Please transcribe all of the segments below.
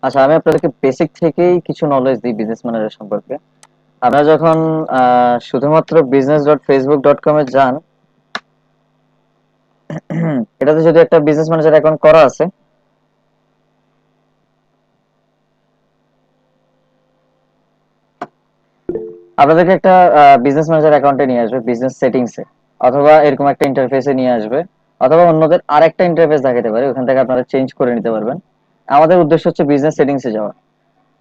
আচ্ছা, আমি আপনাদেরকে বেসিক থেকেই কিছু নলেজ দিই বিজনেস ম্যানেজার সম্পর্কে। আপনারা যখন শুধুমাত্র business.facebook.com এ যান, এটাতে যদি একটা বিজনেস ম্যানেজার অ্যাকাউন্ট করা আছে, আপনাদেরকে একটা বিজনেস ম্যানেজার অ্যাকাউন্টে নিয়ে আসবে বিজনেস সেটিংসে, অথবা এরকম একটা ইন্টারফেসে নিয়ে আসবে, অথবা অন্যদের আরেকটা ইন্টারফেস দেখাতে পারে, ওখান থেকে আপনারা চেঞ্জ করে নিতে পারবেন। আমাদের উদ্দেশ্য হচ্ছে বিজনেস সেটিংসে যাওয়া।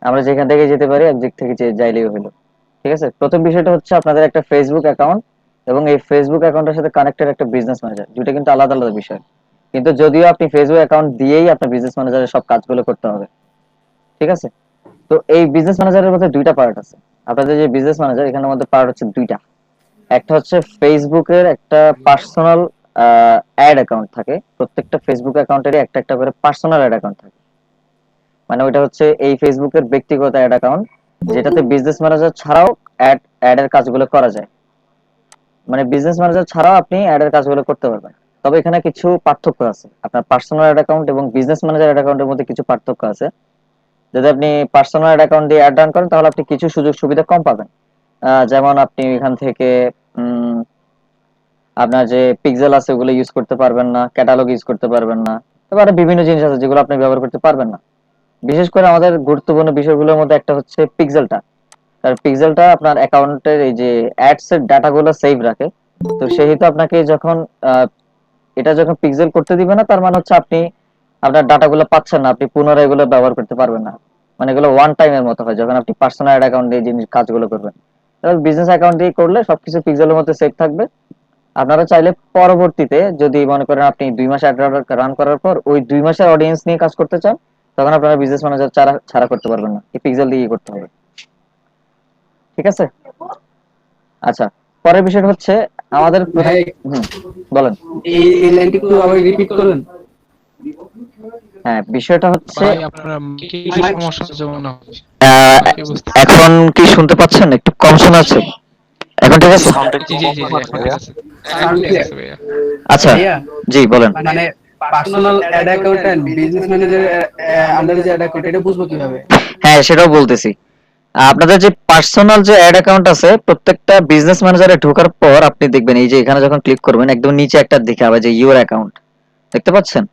আমরা যেখান থেকে যেতে পারি, একদিক থেকে যাইলেই হলো। ঠিক আছে, প্রথম বিষয়টা হচ্ছে আপনাদের একটা ফেসবুক অ্যাকাউন্ট এবং এই ফেসবুক অ্যাকাউন্টের সাথে কানেক্টেড একটা বিজনেস ম্যানেজার, দুটো কিন্তু আলাদা আলাদা বিষয়। কিন্তু যদিও আপনি ফেসবুক অ্যাকাউন্ট দিয়েই আপনার বিজনেস ম্যানেজারের সব কাজগুলো করতে হবে। ঠিক আছে, তো এই বিজনেস ম্যানেজারের মধ্যে দুইটা পার্ট আছে। আপনাদের যে বিজনেস ম্যানেজার, এখানের মধ্যে পার্ট হচ্ছে দুইটা। একটা হচ্ছে ফেসবুকের একটা পার্সোনাল অ্যাড অ্যাকাউন্ট থাকে, প্রত্যেকটা ফেসবুক অ্যাকাউন্টেরই একটা একটা করে পার্সোনাল অ্যাড অ্যাকাউন্ট থাকে। মানে ওইটা হচ্ছে এই ফেসবুকের ব্যক্তিগত অ্যাড অ্যাকাউন্ট, যেটাতে বিজনেস ম্যানেজার ছাড়াও অ্যাড এর কাজগুলো করা যায়। মানে বিজনেস ম্যানেজার ছাড়াও আপনি অ্যাড এর কাজগুলো করতে পারবেন। তবে এখানে কিছু পার্থক্য আছে, আপনার পার্সোনাল অ্যাড অ্যাকাউন্ট এবং বিজনেস ম্যানেজার অ্যাড অ্যাকাউন্টের মধ্যে কিছু পার্থক্য আছে। যদি আপনি পার্সোনাল অ্যাড অ্যাকাউন্ট দিয়ে অ্যাড রান করেন, তাহলে আপনি কিছু সুযোগ সুবিধা কম পাবেন। যেমন আপনি এখান থেকে উম, আপনার যে পিক্সেল আছে ওগুলো ইউজ করতে পারবেন না, ক্যাটালগ ইউজ করতে পারবেন না। এবারে বিভিন্ন জিনিস আছে যেগুলো আপনি ব্যবহার করতে পারবেন না। বিশেষ করে আমাদের গুরুত্বপূর্ণ বিষয়গুলোর মধ্যে একটা হচ্ছে পিক্সেলটা। কারণ পিক্সেলটা আপনার অ্যাকাউন্টের এই যে অ্যাডস এর ডাটাগুলো সেভ রাখে। তো সেহেতু আপনাকে যখন আহ, এটা যখন পিক্সেল করতে দিবে না, তার মানে হচ্ছে আপনি আপনার ডাটাগুলো পাচ্ছেন না, আপনি পুনরায় এগুলো ব্যবহার করতে পারবেন না। মানে এগুলো ওয়ান টাইমের মতো হয় যখন আপনি পার্সোনাল অ্যাকাউন্ট দিয়ে জিনিস কাজগুলো করবেন। তবে বিজনেস অ্যাকাউন্ট দিয়ে করলে সবকিছু পিক্সেলের মধ্যে সেভ থাকবে। আপনারা চাইলে পরবর্তীতে যদি মনে করেন আপনি 2 মাস অ্যাড রান করার পর ওই 2 মাসের অডিয়েন্স নিয়ে কাজ করতে চান, তখন আপনারা বিজনেস ম্যানেজার ছাড়া ছাড়া করতে পারবেন না, এই পিক্সেল দিয়ে করতে হবে। ঠিক আছে। আচ্ছা, পরের বিষয়টা হচ্ছে আমাদের ভাই, হুম, বলেন। এই লাইনটি একটু আবার রিপিট করুন। হ্যাঁ, বিষয়টা হচ্ছে ভাই আপনার কি একটু সমস্যা হচ্ছে মনে হয়, আহ, বাকি বুঝতেছি না। এখন কি শুনতে পাচ্ছেন? একটু কম শোনা যাচ্ছে, এখন ঠিক আছে? সাউন্ড একটু জি জি কম জি জি, শোনা এখন যাচ্ছে ঠিক ভাইয়া। আছে। এখন সাউন্ড ঠিক ক্লিয়ার? আছে ভাইয়া। আচ্ছা, ভাইয়া, জি বলেন। মানে personal ad account and business manager আন্ডারে যে অ্যাড অ্যাকাউন্ট, এটা বুঝবো কিভাবে? হ্যাঁ, সেটাও বলতেছি। আপনাদের যে পার্সোনাল যে অ্যাড অ্যাকাউন্ট আছে, প্রত্যেকটা বিজনেস ম্যানেজারে ঢোকার পর আপনি দেখবেন এই যে এখানে যখন ক্লিক করবেন, একদম নিচে একটা দিকে হবে যে ইউর অ্যাকাউন্ট, দেখতে পাচ্ছেন?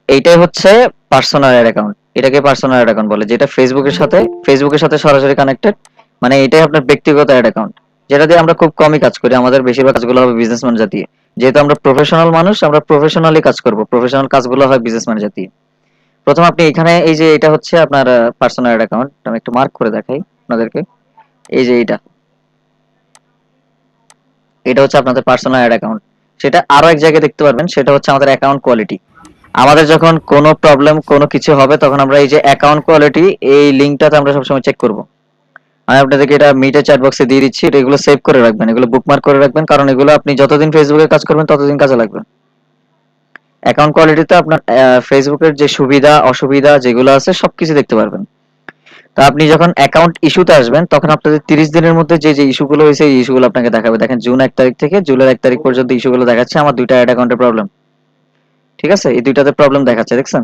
এইটাই হচ্ছে পার্সোনাল অ্যাড অ্যাকাউন্ট। এটাকে পার্সোনাল অ্যাড অ্যাকাউন্ট বলে, যেটা ফেসবুকের সাথে সরাসরি কানেক্টেড। মানে এটাই আপনার ব্যক্তিগত অ্যাড অ্যাকাউন্ট, যেটা দিয়ে আমরা খুব কমই কাজ করি। আমাদের বেশিরভাগ কাজগুলো হবে বিজনেস ম্যানেজার দিয়ে। যেহেতু আমরা প্রফেশনাল মানুষ, আমরা প্রফেশনালি কাজ করব, প্রফেশনাল কাজগুলো হয় বিজনেস ম্যানেজার দিয়ে। প্রথম আপনি এখানে এই যে এটা হচ্ছে আপনার পার্সোনাল অ্যাড অ্যাকাউন্ট, আমি একটু মার্ক করে দেখাই আপনাদেরকে। এই যে এটা হচ্ছে আপনাদের পার্সোনাল অ্যাড অ্যাকাউন্ট। সেটা আরো এক জায়গায় দেখতে পারবেন, সেটা হচ্ছে আমাদের অ্যাকাউন্ট কোয়ালিটি। আমাদের যখন কোনো প্রবলেম কোনো কিছু হবে, তখন আমরা এই যে অ্যাকাউন্ট কোয়ালিটি, এই লিঙ্কটাতে আমরা সবসময় চেক করব। আমি আপনাদেরকে এটা মিটে চ্যাট বক্সে দিয়ে দিচ্ছি, এগুলো সেভ করে রাখবেন, এগুলো বুকমার্ক করে রাখবেন, কারণ এগুলো আপনি যতদিন ফেসবুকে কাজ করবেন ততদিন কাজে লাগবে। অ্যাকাউন্ট কোয়ালিটিতে আপনার ফেসবুকের যে সুবিধা অসুবিধা যেগুলো আছে সবকিছু দেখতে পারবেন। তো আপনি যখন অ্যাকাউন্ট ইস্যুতে আসবেন, তখন আপনাদের 30 দিনের মধ্যে যে যে ইস্যুগুলো হয়েছে এই ইস্যুগুলো আপনাকে দেখাবে। দেখেন, জুন 1 তারিখ থেকে জুলাই 1 তারিখ পর্যন্ত ইস্যুগুলো দেখাচ্ছে আমার দুইটা অ্যাড অ্যাকাউন্টের প্রবলেম। ঠিক আছে, এই দুইটাতে প্রবলেম দেখাচ্ছে, দেখছেন?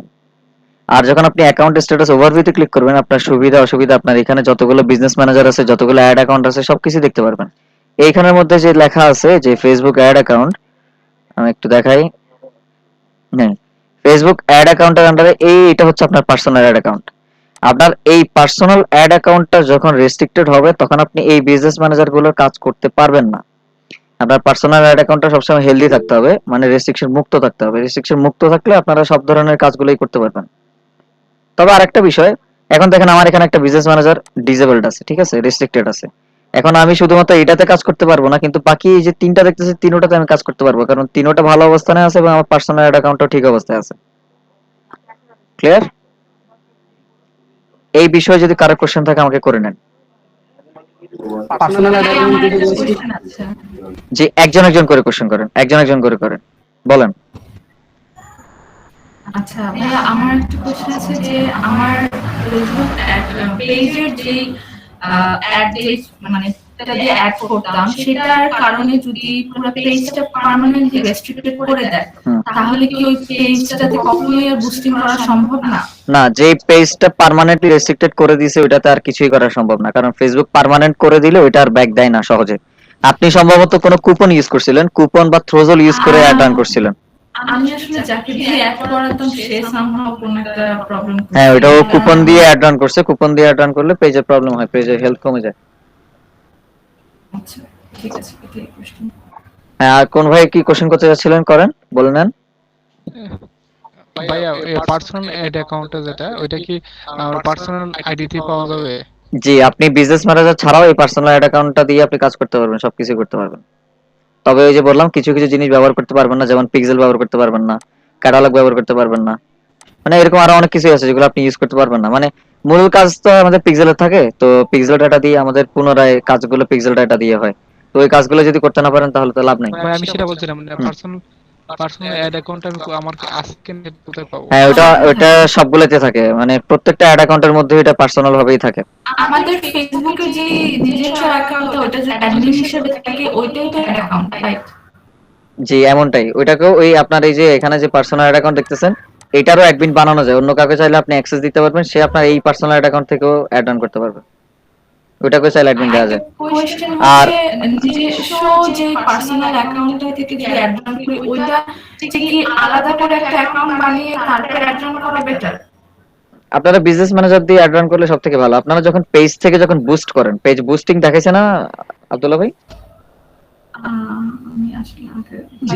আর যখন আপনি অ্যাকাউন্ট স্ট্যাটাস ওভারভিউতে ক্লিক করবেন, আপনার সুবিধা অসুবিধা, আপনার এখানে যতগুলো বিজনেস ম্যানেজার আছে, যতগুলো অ্যাড অ্যাকাউন্ট আছে, সবকিছু দেখতে পারবেন। এইখানের মধ্যে যে লেখা আছে যে ফেসবুক অ্যাড অ্যাকাউন্ট, আমি একটু দেখাই। হ্যাঁ, ফেসবুক অ্যাড অ্যাকাউন্টের আন্ডারে এটা হচ্ছে আপনার পার্সোনাল অ্যাড অ্যাকাউন্ট। আপনার এই পার্সোনাল অ্যাড অ্যাকাউন্টটা যখন রেস্ট্রিক্টেড হবে, তখন আপনি এই বিজনেস ম্যানেজার গুলোর কাজ করতে পারবেন না। আপনার পার্সোনাল অ্যাড অ্যাকাউন্টটা সবসময় হেলদি থাকতে হবে, মানে রেস্ট্রিকশন মুক্ত থাকতে হবে। রেস্ট্রিকশন মুক্ত থাকলে আপনারা সব ধরনের কাজগুলোই করতে পারবেন। তবে আরেকটা বিষয়, এখন দেখেন আমার এখানে একটা বিজনেস ম্যানেজার ডিসেবলড আছে, ঠিক আছে, রেস্ট্রিক্টেড আছে। এখন আমি শুধুমাত্র এটাতে কাজ করতে পারবো না, কিন্তু বাকি এই যে তিনটা দেখতেছি, তিনোটাতে আমি কাজ করতে পারবো, কারণ তিনোটা ভালো অবস্থানে আছে এবং আমার পার্সোনাল অ্যাড অ্যাকাউন্টও ঠিক অবস্থায় আছে। ক্লিয়ার? এই বিষয়ে যদি কারো কোশ্চেন থাকে আমাকে করে নেন। পার্সোনাল অ্যাড ভাই অ্যাকাউন্ট আমার যদি একটা বলছি, কোশ্চেন আছে। জি, একজন একজন করে কোশ্চেন করেন, একজন একজন করে করেন, বলেন। আচ্ছা ভাইয়া, আমার একটা কোশ্চেন আছে যে আমার ফেসবুক পেজের যে অ্যাড যে মানে দিয়ে অ্যাড করতাম, সেটার কারণে যদি পুরো পেজটা পার্মানেন্টলি রেস্ট্রিক্টেড করে দেয়, তাহলে কি ওই পেজটাতে কখনোই আর বুস্টিং করা সম্ভব না? না, যে পেজটা পার্মানেন্টলি রেস্ট্রিক্টেড করে দিয়েছে ওইটাতে আর কিছুই করা সম্ভব না, কারণ ফেসবুক পার্মানেন্ট করে দিলে ওইটা আর ব্যাক দেয় না সহজে। আপনি সম্ভবত কোনো কুপন ইউজ করছিলেন, কুপন বা থ্রোজল ইউজ করে অ্যাড রান করছিলেন। আমি আসলে যাকে দিয়ে অ্যাড করাতাম সে সামহাও কোনো একটা প্রবলেম হ্যাঁ, ওইটাও কুপন দিয়ে অ্যাড রান করছে, কুপন দিয়ে অ্যাড রান করলে পেজের প্রবলেম হয়, পেজের হেলথ কমে যায়। আচ্ছা, ঠিক আছে, এটাই প্রশ্ন। হ্যাঁ, আর কোন ভাই কি কোশ্চেন করতে যাচ্ছিলেন করেন, বলে নেন। ভাইয়া পার্সোনাল অ্যাড অ্যাকাউন্টে যেটা ওইটা কি আমার পার্সোনাল আইডিতে পাওয়া যাবে? জি, আপনি বিজনেস ম্যানেজার ছাড়াও এই পার্সোনাল অ্যাড অ্যাকাউন্টটা দিয়ে আপনি কাজ করতে পারবেন, সবকিছু করতে পারবেন। তবে ওই যে বললাম কিছু কিছু জিনিস ব্যবহার করতে পারবেন না, যেমন পিক্সেল ব্যবহার করতে পারবেন না, ক্যাটালগ ব্যবহার করতে পারবেন না, মানে এরকম আরো অনেক কিছু আছে যেগুলো আপনি ইউজ করতে পারবেন না। মানে মূল কাজ তো আমাদের পিক্সেলের থাকে, তো পিক্সেল ডাটা দিয়ে আমাদের পুনরায় কাজগুলো পিক্সেল ডাটা দিয়ে হয়। তো ওই কাজগুলো যদি করতে না পারেন তাহলে তো লাভ নাই। ভাই আমি সেটা বলছিলাম, হুম। পার্সোনাল অ্যাড অ্যাকাউন্ট আমি আমার আজকে কোথায় পাবো? হ্যাঁ, ওটা সবগুলোতে থাকে, মানে প্রত্যেকটা অ্যাড অ্যাকাউন্টের মধ্যে এটা পার্সোনাল ভাবেই থাকে। আমাদের ফেসবুকে যে নিজস্ব অ্যাকাউন্ট, ওটা যে অ্যাডমিন হিসেবে থাকে, ওইটাই তো অ্যাকাউন্ট, রাইট? জি, এমনটাই। ওইটাকেও ওই আপনার এই যে এখানে যে পার্সোনাল অ্যাড অ্যাকাউন্ট দেখতেছেন, এটারও অ্যাডমিন বানানো যায়, অন্য কাউকে চাইলে আপনি অ্যাক্সেস দিতে পারবেন, সে আপনার এই পার্সোনাল অ্যাড অ্যাকাউন্ট থেকেও অ্যাড রান করতে পারবে, ওইটাকেও চাইলে অ্যাডমিন দেওয়া যায়। কোয়েশ্চেন আর হচ্ছে, নিজস্ব যে পার্সোনাল অ্যাকাউন্ট থেকে যে অ্যাডমিন করি, ওইটা কি আলাদা করে একটা অ্যাকাউন্ট বানিয়ে তারপর অ্যাডমিন করা বেটার? আপনারা বিজনেস ম্যানেজার দিয়ে অ্যাড রান করলে সব থেকে ভালো। আপনারা যখন পেজ থেকে যখন বুস্ট করেন, পেজ বুস্টিং দেখাইছে না আব্দুল্লাহ ভাই? আমি আসলে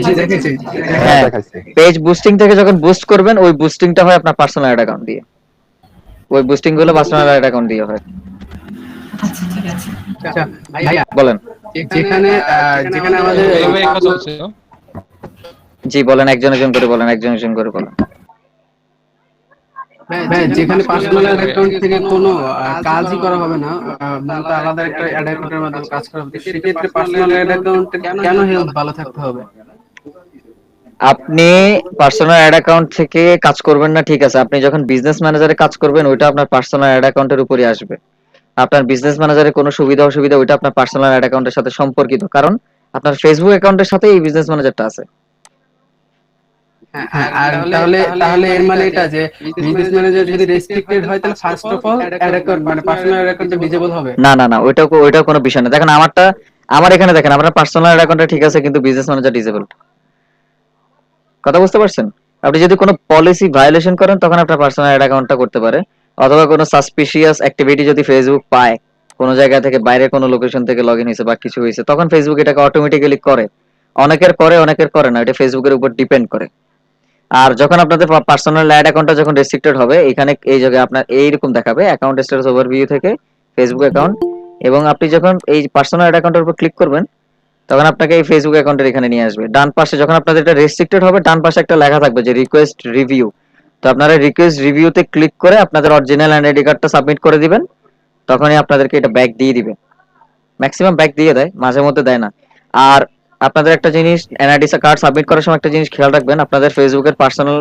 জি দেখেছি। হ্যাঁ, পেজ বুস্টিং থেকে যখন বুস্ট করবেন, ওই বুস্টিংটা হয় আপনার পার্সোনাল অ্যাড অ্যাকাউন্ট দিয়ে, ওই বুস্টিং গুলো পার্সোনাল অ্যাড অ্যাকাউন্ট দিয়ে হয়। আচ্ছা, ঠিক আছে। আচ্ছা ভাইয়া, বলেন। যেখানে যেখানে আমাদের এইভাবে কথা হচ্ছে তো? জি বলেন, একজন একজন করে বলেন, একজন একজন করে বলেন। ভাই যেখানে পার্সোনাল অ্যাকাউন্ট থেকে কোনো কাজই করা হবে না, মূলত আলাদা একটা অ্যাড অ্যাকাউন্টের মাধ্যমে কাজ করা হবে, সেক্ষেত্রে পার্সোনাল অ্যাড অ্যাকাউন্টের কেন হেলথ ভালো থাকতে হবে? আপনি পার্সোনাল অ্যাড অ্যাকাউন্ট থেকে কাজ করবেন না, ঠিক আছে, আপনি যখন বিজনেস ম্যানেজারে কাজ করবেন ওইটা আপনার পার্সোনাল অ্যাড অ্যাকাউন্টের উপরই আসবে। আপনার বিজনেস ম্যানেজারের কোনো সুবিধা অসুবিধা ওইটা আপনার পার্সোনাল অ্যাড অ্যাকাউন্টের সাথে সম্পর্কিত, কারণ আপনার ফেসবুক অ্যাকাউন্টের সাথে এই বিজনেস ম্যানেজারটা আছে। হ্যাঁ, আর তাহলে তাহলে এর মানে এটা যে বিজনেস ম্যানেজার যদি রেস্ট্রিক্টেড হয়, তাহলে first of all ad account মানে পার্সোনাল অ্যাড অ্যাকাউন্ট ডিসেবল হবে। না না না, ওইটা কোনো বিষয় না। দেখেন আমার এখানে দেখেন আপনার পার্সোনাল অ্যাড অ্যাকাউন্টটা ঠিক আছে, কিন্তু বিজনেস ম্যানেজার ডিসেবল। কথা বুঝতে পারছেন? আপনি যদি কোনো পলিসি ভায়োলেশন করেন তখন আপনার পার্সোনাল অ্যাড অ্যাকাউন্টটা করতে পারে, অথবা কোনো সাসপিশিয়াস অ্যাক্টিভিটি যদি ফেসবুক পায়, কোনো জায়গা থেকে বাইরে কোনো লোকেশন থেকে লগইন হয়েছে বা কিছু হয়েছে, তখন ফেসবুক এটাকে অটোমেটিক্যালি করে। অনেকের করে, অনেকের করে না, এটা ফেসবুকের উপর ডিপেন্ড করে। আর যখন আপনাদের পার্সোনাল অ্যাড অ্যাকাউন্টটা যখন রেস্ট্রিক্টেড হবে, এখানে এই জায়গায় আপনার এইরকম দেখাবে অ্যাকাউন্ট স্ট্যাটাস ওভারভিউ থেকে ফেসবুক অ্যাকাউন্ট, এবং আপনি যখন এই পার্সোনাল অ্যাড অ্যাকাউন্টের উপর ক্লিক করবেন তখন আপনাকে এই ফেসবুক অ্যাকাউন্টের এখানে নিয়ে আসবে। ডান পাশে যখন আপনাদের এটা রেস্ট্রিক্টেড হবে, ডান পাশে একটা লেখা থাকবে যে রিকোয়েস্ট রিভিউ। তো আপনারা রিকোয়েস্ট রিভিউতে ক্লিক করে আপনাদের অরিজিনাল আইডি কার্ডটা সাবমিট করে দিবেন, তখনই আপনাদেরকে এটা ব্যাক দিয়ে দিবে। ম্যাক্সিমাম ব্যাক দিয়ে দেয়, মাঝে মধ্যে দেয় না। আর আপনাদের একটা জিনিস, এনআইডি কার্ড সাবমিট করার সময় একটা জিনিস খেয়াল রাখবেন, আপনাদের ফেসবুকের পার্সোনাল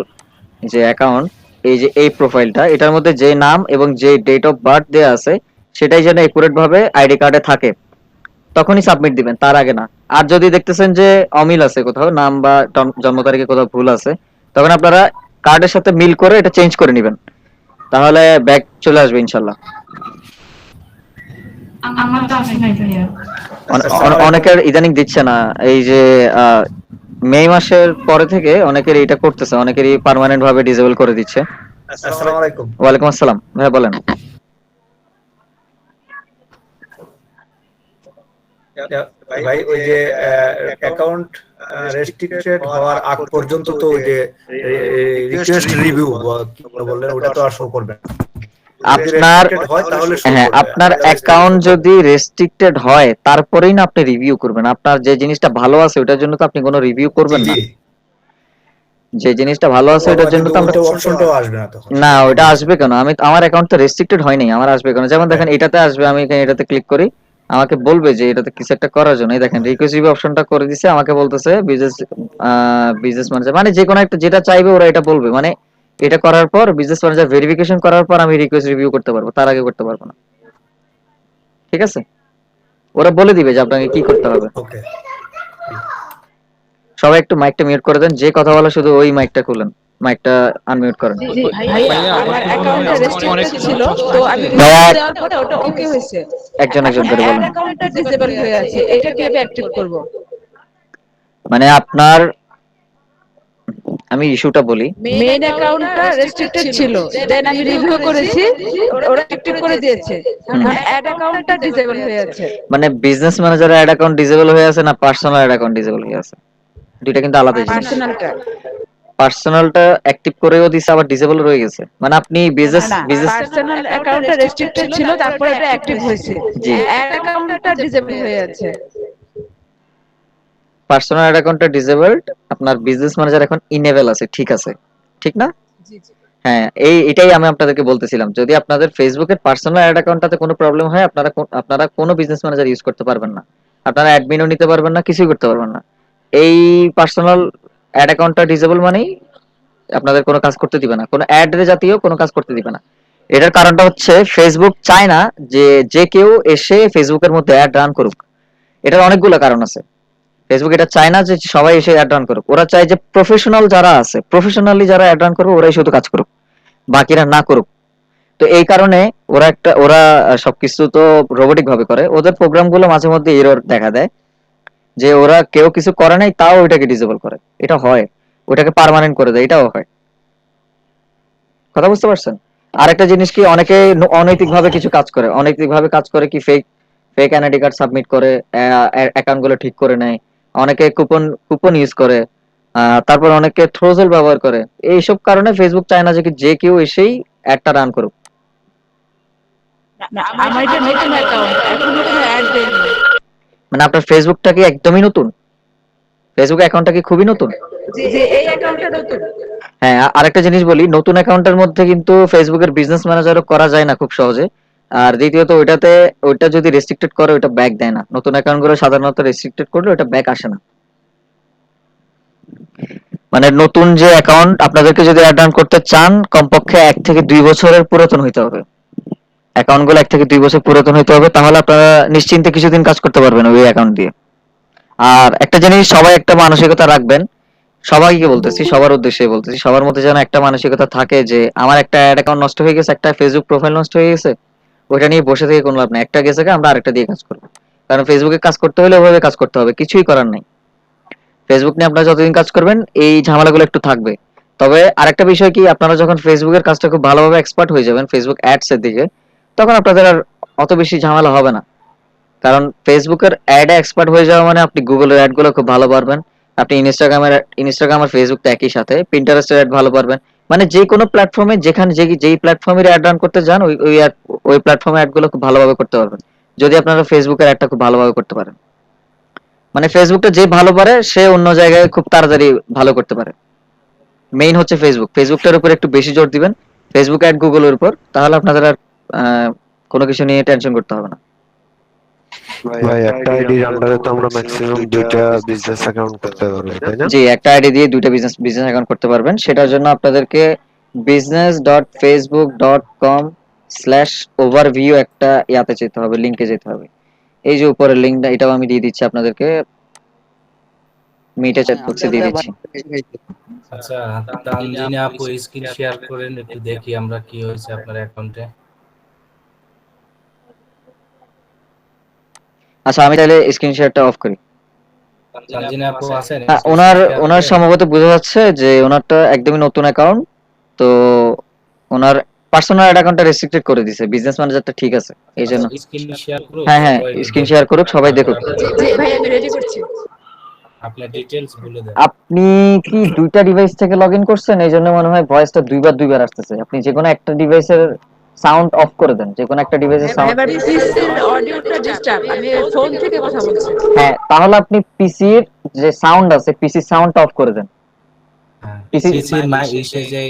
যে অ্যাকাউন্ট, এই যে এই প্রোফাইলটা, এটার মধ্যে যে নাম এবং যে ডেট অফ বার্থ দেয়া আছে সেটাই যেন একুরেট ভাবে আইডি কার্ডে থাকে, তখনই সাবমিট দিবেন, তার আগে না। আর যদি দেখতেছেন যে অমিল আছে কোথাও, নাম বা জন্ম তারিখে কোথাও ভুল আছে, তখন আপনারা কার্ডের সাথে মিল করে এটা চেঞ্জ করে নেবেন, তাহলে ব্যাক চলে আসবে ইনশাল্লাহ। আমার তো আসে নাই ভাইয়া। অনেকের ইদানিং দিচ্ছে না, এই যে মে মাসের পরে থেকে অনেকের এইটা করতেছে, অনেকেরই পার্মানেন্ট ভাবে ডিসেবল করে দিচ্ছে। আসসালামু আলাইকুম। ওয়ালাইকুম আসসালাম, ভাই বলেন। ভাই ওই যে অ্যাকাউন্ট রেস্ট্রিক্টেড হওয়ার আগ পর্যন্ত তো ওই যে রিকোয়েস্ট রিভিউ বললেন ওটা তো আর শো করবে না। আপনার হ্যাঁ, আপনার অ্যাকাউন্ট যদি রেস্ট্রিক্টেড হয় তারপরেই না আপনি রিভিউ করবেন। আপনার যে জিনিসটা ভালো আছে ওটার জন্য তো আপনি কোনো রিভিউ করবেন না। যে জিনিসটা ভালো আছে ওটার জন্য তো আমরা অপশনটাও আসবে না তখন। না, ওটা আসবে কেন? আমার অ্যাকাউন্ট তো রেস্ট্রিক্টেড হয়নি, আমার আসবে কেন? যেমন দেখেন এটাতে আসবে, আমি এটাতে ক্লিক করি, আমাকে বলবে যে এটাতে কিছু একটা করার জন্য। এই দেখেন রিকোয়েস্ট রিভিউ অপশনটা করে দিছে, আমাকে বলতেছে বিজনেস ম্যানেজার, মানে যে কোনো একটা যেটা চাইবে ওরা এটা বলবে, মানে এটা করার পর বিজনেস ম্যানেজার ভেরিফিকেশন করার পর আমি রিকোয়েস্ট রিভিউ করতে পারবো, তার আগে করতে পারবো না। ঠিক আছে? ওরা বলে দিবে যে আপনাকে কি করতে হবে। ওকে। সবাই একটু মাইকটা মিউট করে দেন, যে কথা বলা শুধু ওই মাইকটা খুলেন, মাইকটা আনমিউট করেন। জি ভাইয়া, আমার অ্যাকাউন্টটা রেস্ট্রিক্টেড ছিল, তো আমি ভাইয়া, রিকোয়েস্ট দেওয়ার পরে ওটা ওকে হয়েছে। একজন এখন করে অ্যাড বলেন। অ্যাকাউন্টটা ডিসেবল হয়ে আছে, এটা কিভাবে অ্যাক্টিভ করব? মানে আপনার, আমি ইস্যুটা বলি। মেইন অ্যাকাউন্টটা রেস্ট্রিক্টেড ছিল, দেন আমি রিভিউ করেছি, ওরা অ্যাক্টিভ করে দিয়েছে। এখন অ্যাড অ্যাকাউন্টটা ডিসেবল হয়ে আছে। মানে বিজনেস ম্যানেজারের অ্যাড অ্যাকাউন্ট ডিসেবল হয়ে আছে না পার্সোনাল অ্যাড অ্যাকাউন্ট ডিসেবল হয়ে আছে? দুইটা কিন্তু আলাদা জিনিস। পার্সোনালটা পার্সোনালটা অ্যাক্টিভ করেও দিছে, আবার ডিসেবল রয়ে গেছে। মানে আপনি বিজনেস না, পার্সোনাল অ্যাকাউন্টটা রেস্ট্রিক্টেড ছিল, তারপরে এটা অ্যাক্টিভ হয়েছে। জি, অ্যাড অ্যাকাউন্টটা ডিসেবল হয়ে আছে। পার্সোনাল অ্যাড অ্যাকাউন্টটা ডিসেবলড, আপনার বিজনেস ম্যানেজার এখন ইনেবল আছে, ঠিক আছে, ঠিক না? জি জি। হ্যাঁ, এটাই আমি আপনাদেরকে বলতেছিলাম, যদি আপনাদের ফেসবুকের পার্সোনাল অ্যাড অ্যাকাউন্টটাতে কোনো প্রবলেম হয়, আপনারা কোনো বিজনেস ম্যানেজার ইউজ করতে পারবেন না, আপনারা অ্যাডমিনও নিতে পারবেন না, কিছুই করতে পারবেন না। এই পার্সোনাল অ্যাড অ্যাকাউন্টটা ডিসেবল মানেই আপনাদের কোনো কাজ করতে দিবে না, কোনো অ্যাড জাতীয় কোনো কাজ করতে দিবে না। এটার কারণটা হচ্ছে ফেসবুক চায় না যে যে কেউ এসে ফেসবুকের মধ্যে অ্যাড রান করুক। এটার অনেকগুলো কারণ আছে। ফেসবুক এটা চায় না যে সবাই এসে অ্যাড রান করুক, ওরা চায় যে প্রফেশনাল যারা আছে, প্রফেশনালি যারা অ্যাড রান করবে ওরাই শুধু কাজ করুক, বাকিরা না করুক। তো এই কারণে ওরা সবকিছু তো রোবোটিক ভাবে করে, ওদের প্রোগ্রাম গুলো মাঝে মধ্যে এরর দেখা দেয় যে ওরা কেউ কিছু করে নাই তাও ওইটাকে ডিসেবল করে, এটা হয়, ওটাকে পার্মানেন্ট করে দেয়, এটাও হয়। কথা বুঝতে পারছেন? আরেকটা জিনিস কি, অনেকে অনৈতিক ভাবে কিছু কাজ করে, অনৈতিক ভাবে কাজ করে কি, fake fake NID card submit করে, অ্যাকাউন্ট গুলো ঠিক করে নেয়, অনেকে কুপন কুপন ইউজ করে, তারপর অনেকে থ্রোজল ব্যবহার করে। এইসব কারণে ফেসবুক চায় না যে যে কেউ এসেই অ্যাডটা রান করুক। না, আমার এটা নতুন অ্যাকাউন্ট, এখনো কোনো অ্যাড দেয়নি। মানে আপনার ফেসবুকটা কি একদমই নতুন? ফেসবুক অ্যাকাউন্টটা কি খুবই নতুন? যে এই অ্যাকাউন্টটা নতুন। হ্যাঁ, আরেকটা জিনিস বলি, নতুন অ্যাকাউন্টের মধ্যে কিন্তু ফেসবুকের বিজনেস ম্যানেজারও করা যায় না খুব সহজে। আর দ্বিতীয়ত ওইটা যদি রেস্ট্রিক্টেড করে ওইটা ব্যাক দেয় না, নতুন অ্যাকাউন্ট গুলো সাধারণত রেস্ট্রিক্টেড করলে ওটা ব্যাক আসে না। মানে নতুন যে অ্যাকাউন্ট আপনাদেরকে যদি অ্যাড রান করতে চান, কমপক্ষে 1 থেকে 2 বছরের পুরাতন হইতে হবে, অ্যাকাউন্ট গুলো 1 থেকে 2 বছর পুরাতন হইতে হবে, তাহলে আপনারা নিশ্চিন্তে কিছুদিন কাজ করতে পারবেন ওই অ্যাকাউন্ট দিয়ে। আর একটা জিনিস সবাই একটা মানসিকতা রাখবেন, সবাইকে বলতেছি, সবার উদ্দেশ্যে বলতেছি, সবার মধ্যে যেন একটা মানসিকতা থাকে যে আমার একটা অ্যাড অ্যাকাউন্ট নষ্ট হয়ে গেছে, একটা ফেসবুক প্রোফাইল নষ্ট হয়ে গেছে, ওইটা নিয়ে বসে থেকে কোনো লাভ নেই, একটা গেছে আমরা আরেকটা দিয়ে কাজ করবো। কারণ ফেসবুকে কাজ করতে হলে ওইভাবে কাজ করতে হবে, কিছুই করার নেই। ফেসবুক নিয়ে আপনারা যতদিন কাজ করবেন এই ঝামেলাগুলো একটু থাকবে। তবে আরেকটা বিষয় কি, আপনারা যখন ফেসবুকের কাজটা খুব ভালোভাবে এক্সপার্ট হয়ে যাবেন ফেসবুক অ্যাডস এর দিকে, তখন আপনাদের আর অত বেশি ঝামেলা হবে না। কারণ ফেসবুকের অ্যাডে এক্সপার্ট হয়ে যাওয়া মানে আপনি গুগলের অ্যাড গুলো খুব ভালো পারবেন, আপনি ইনস্টাগ্রাম আর ফেসবুক তো একই সাথে, পিন্টারেস্টের অ্যাড ভালো পারবেন। মানে যে কোনো প্ল্যাটফর্মে যেখানে যেই প্ল্যাটফর্মের অ্যাড রান করতে যান ওই প্ল্যাটফর্মের অ্যাড গুলো খুব ভালোভাবে করতে পারবেন, যদি আপনারা ফেসবুকের অ্যাডটা খুব ভালোভাবে করতে পারেন। মানে ফেসবুকটা যে ভালো পারে সে অন্য জায়গায় খুব তাড়াতাড়ি ভালো করতে পারে। মেইন হচ্ছে ফেসবুকটার উপর একটু বেশি জোর দিবেন, ফেসবুক অ্যাড গুগলের উপর, তাহলে আপনাদের আর কোনো কিছু নিয়ে টেনশন করতে হবে না। ভাই একটা আইডির আন্ডারে তো আমরা ম্যাক্সিমাম 2টা বিজনেস অ্যাকাউন্ট করতে পারবো, তাই না? জি, একটা আইডি দিয়ে দুইটা বিজনেস অ্যাকাউন্ট করতে পারবেন। সেটার জন্য আপনাদেরকে business.facebook.com/overview একটা ইয়াতে যেতে হবে, লিংকে যেতে হবে। এই যে উপরের লিংকটা, এটাও আমি দিয়ে দিচ্ছি আপনাদেরকে, মিটে চ্যাট বক্সে দিয়ে দিচ্ছি। আচ্ছা, তানজিনা আপু স্ক্রিন শেয়ার করেন, একটু দেখি আমরা কি হয়েছে আপনার অ্যাকাউন্টে। আচ্ছা, আমি তাহলে স্ক্রিন শেয়ারটা অফ করি। তানজিনা আপু আছেন? হ্যাঁ, ওনার সম্ভবত বোঝা যাচ্ছে যে ওনারটা একদমই নতুন অ্যাকাউন্ট, তো ওনার পার্সোনাল অ্যাকাউন্টটা রেস্ট্রিক্টেড করে দিয়েছে, বিজনেস ম্যানেজারটা ঠিক আছে এই জন্য। স্ক্রিন শেয়ার করুন। হ্যাঁ, স্ক্রিন শেয়ার করুক, সবাই দেখুক। জি ভাই, আমি রেডি করছি। আপনার ডিটেইলস বলে দেন। আপনি কি দুইটা ডিভাইস থেকে লগইন করছেন, এই জন্য মনে হয় ভয়েসটা দুইবার আসতেছে। আপনি যে কোনো একটা ডিভাইসের সাউন্ড অফ করে দেন, যে কোনো একটা ডিভাইসের সাউন্ড। এবার পিসির অডিওটা ডিস্টার্ব, আমি ফোন থেকে কথা বলছি। হ্যাঁ, তাহলে আপনি পিসির যে সাউন্ড আছে, পিসি সাউন্ডটা অফ করে দেন। পিসির মাই ইসে যে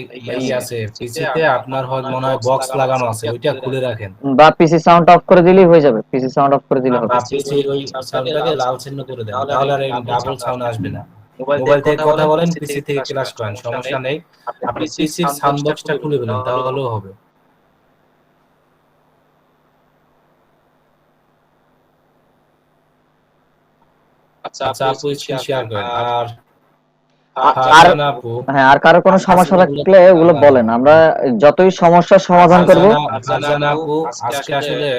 আছে, পিসিতে আপনার হয় মনে হয় বক্স লাগানো আছে, ওইটা খুলে রাখেন, বা পিসি সাউন্ড অফ করে দিলেই হয়ে যাবে, পিসি সাউন্ড অফ করে দিলে হবে। পিসির ওই সাউন্ডটাকে লাল চিহ্ন করে দেন, তাহলে আর এই ডাবল সাউন্ড আসবে না। মোবাইল থেকে কথা বলেন, পিসি থেকে ক্লাস করেন, সমস্যা নেই। আপনি পিসির সাউন্ড বক্সটা খুলে ফেলেন, তাহলেও হবে। আচ্ছা আপু স্ক্রিন শেয়ার করেন। আর আর ফারজানা আপু, হ্যাঁ, আর কারো কোনো সমস্যা থাকলে ওগুলো বলেন, আমরা যতই সমস্যার সমাধান করব। ফারজানা আপু, আজকে আসলে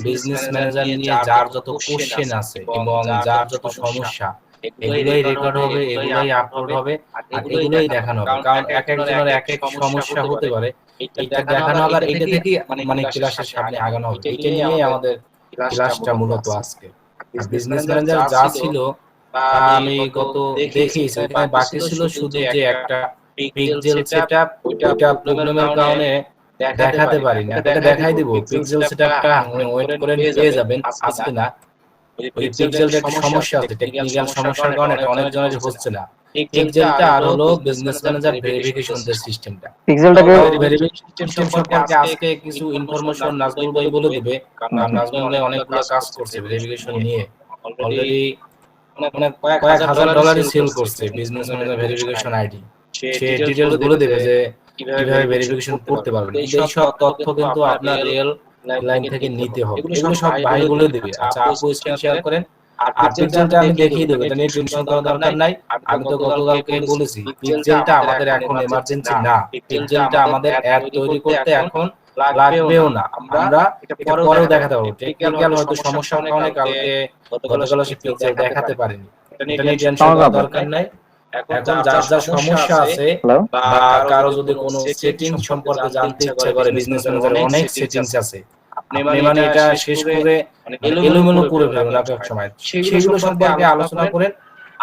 বিজনেস ম্যানেজার নিয়ে যার যত কোশ্চেন আছে এবং যার যত সমস্যা, এগুলোই রেকর্ড হবে, এগুলোই আপলোড হবে, আর এগুলোই দেখানো হবে। কারণ এক একজনের এক এক সমস্যা হতে পারে, এটা দেখানো হবে আর এটা থেকে মানে ক্লাসের সামনে আগানো হবে। এটা নিয়েই আমাদের ক্লাসটা মূলত আজকে। বিজনেস ম্যানেজার যা ছিল তা আমি গত দেখিয়েছি, ওখানে বাকি ছিল শুধু যে একটা পিক্সেল সেটআপ, ওইটা প্রবলেমের কারণে দেখাতে পারি না। এটা দেখাই দিব, পিক্সেল সেটআপটা ওয়েট করেন, পেয়ে যাবেন আজকে না। ওই পিক্সেলটা একটা সমস্যা আছে, টেকনিক্যাল সমস্যার কারণে এটা অনেক জনের হচ্ছে না। পিক্সেলটা আর হলো বিজনেস ম্যানেজার ভেরিফিকেশন সিস্টেমটা। পিক্সেলটাকে ভেরিফিকেশন সিস্টেম সম্পর্কে আজকে কিছু ইনফরমেশন নাজমুল ভাই বলে দিবে, কারণ নাজমুল ভাই অনেকগুলো কাজ করছে ভেরিফিকেশন নিয়ে, অলরেডি মানে কয়েক হাজার ডলারই সেল করছে বিজনেস ম্যানেজার ভেরিফিকেশন আইডি। সে ডিটেইলস বলে দেবে যে কিভাবে ভেরিফিকেশন করতে পারবেন। এই সব তথ্য কিন্তু আপনার রিয়েল লাইন থেকে নিতে হবে, এগুলো সব ভাই বলে দেবে। আচ্ছা আপু স্ক্রিন শেয়ার করেন। আর পিক্সেলটা আমি দেখিয়ে দেবো, এটা নিয়ে টেনশন করার দরকার নাই। আমি তো গতকালকে বলেছি পিক্সেলটা আমাদের এখন এমার্জেন্সি না, পিক্সেলটা আমাদের অ্যাড তৈরি করতে এখন লাগবেও না, আমরা এটা পরেও দেখাতে পারবো। টেকনিক্যাল হয়তো সমস্যার কারণে কালকে গতকাল সে পিক্সেল দেখাতে পারেনি, এটা নিয়ে টেনশন করার দরকার নাই। এখন যার যার সমস্যা আছে বা কারো যদি কোনো সেটিং সম্পর্কে জানতে ইচ্ছা করে, বিজনেস ম্যানেজারে অনেক সেটিংস আছে, আপনি মানে এটা শেষ করে এলোমেলো করে ফেলবেন এক এক সময়, সেগুলো সম্পর্কে আলোচনা করেন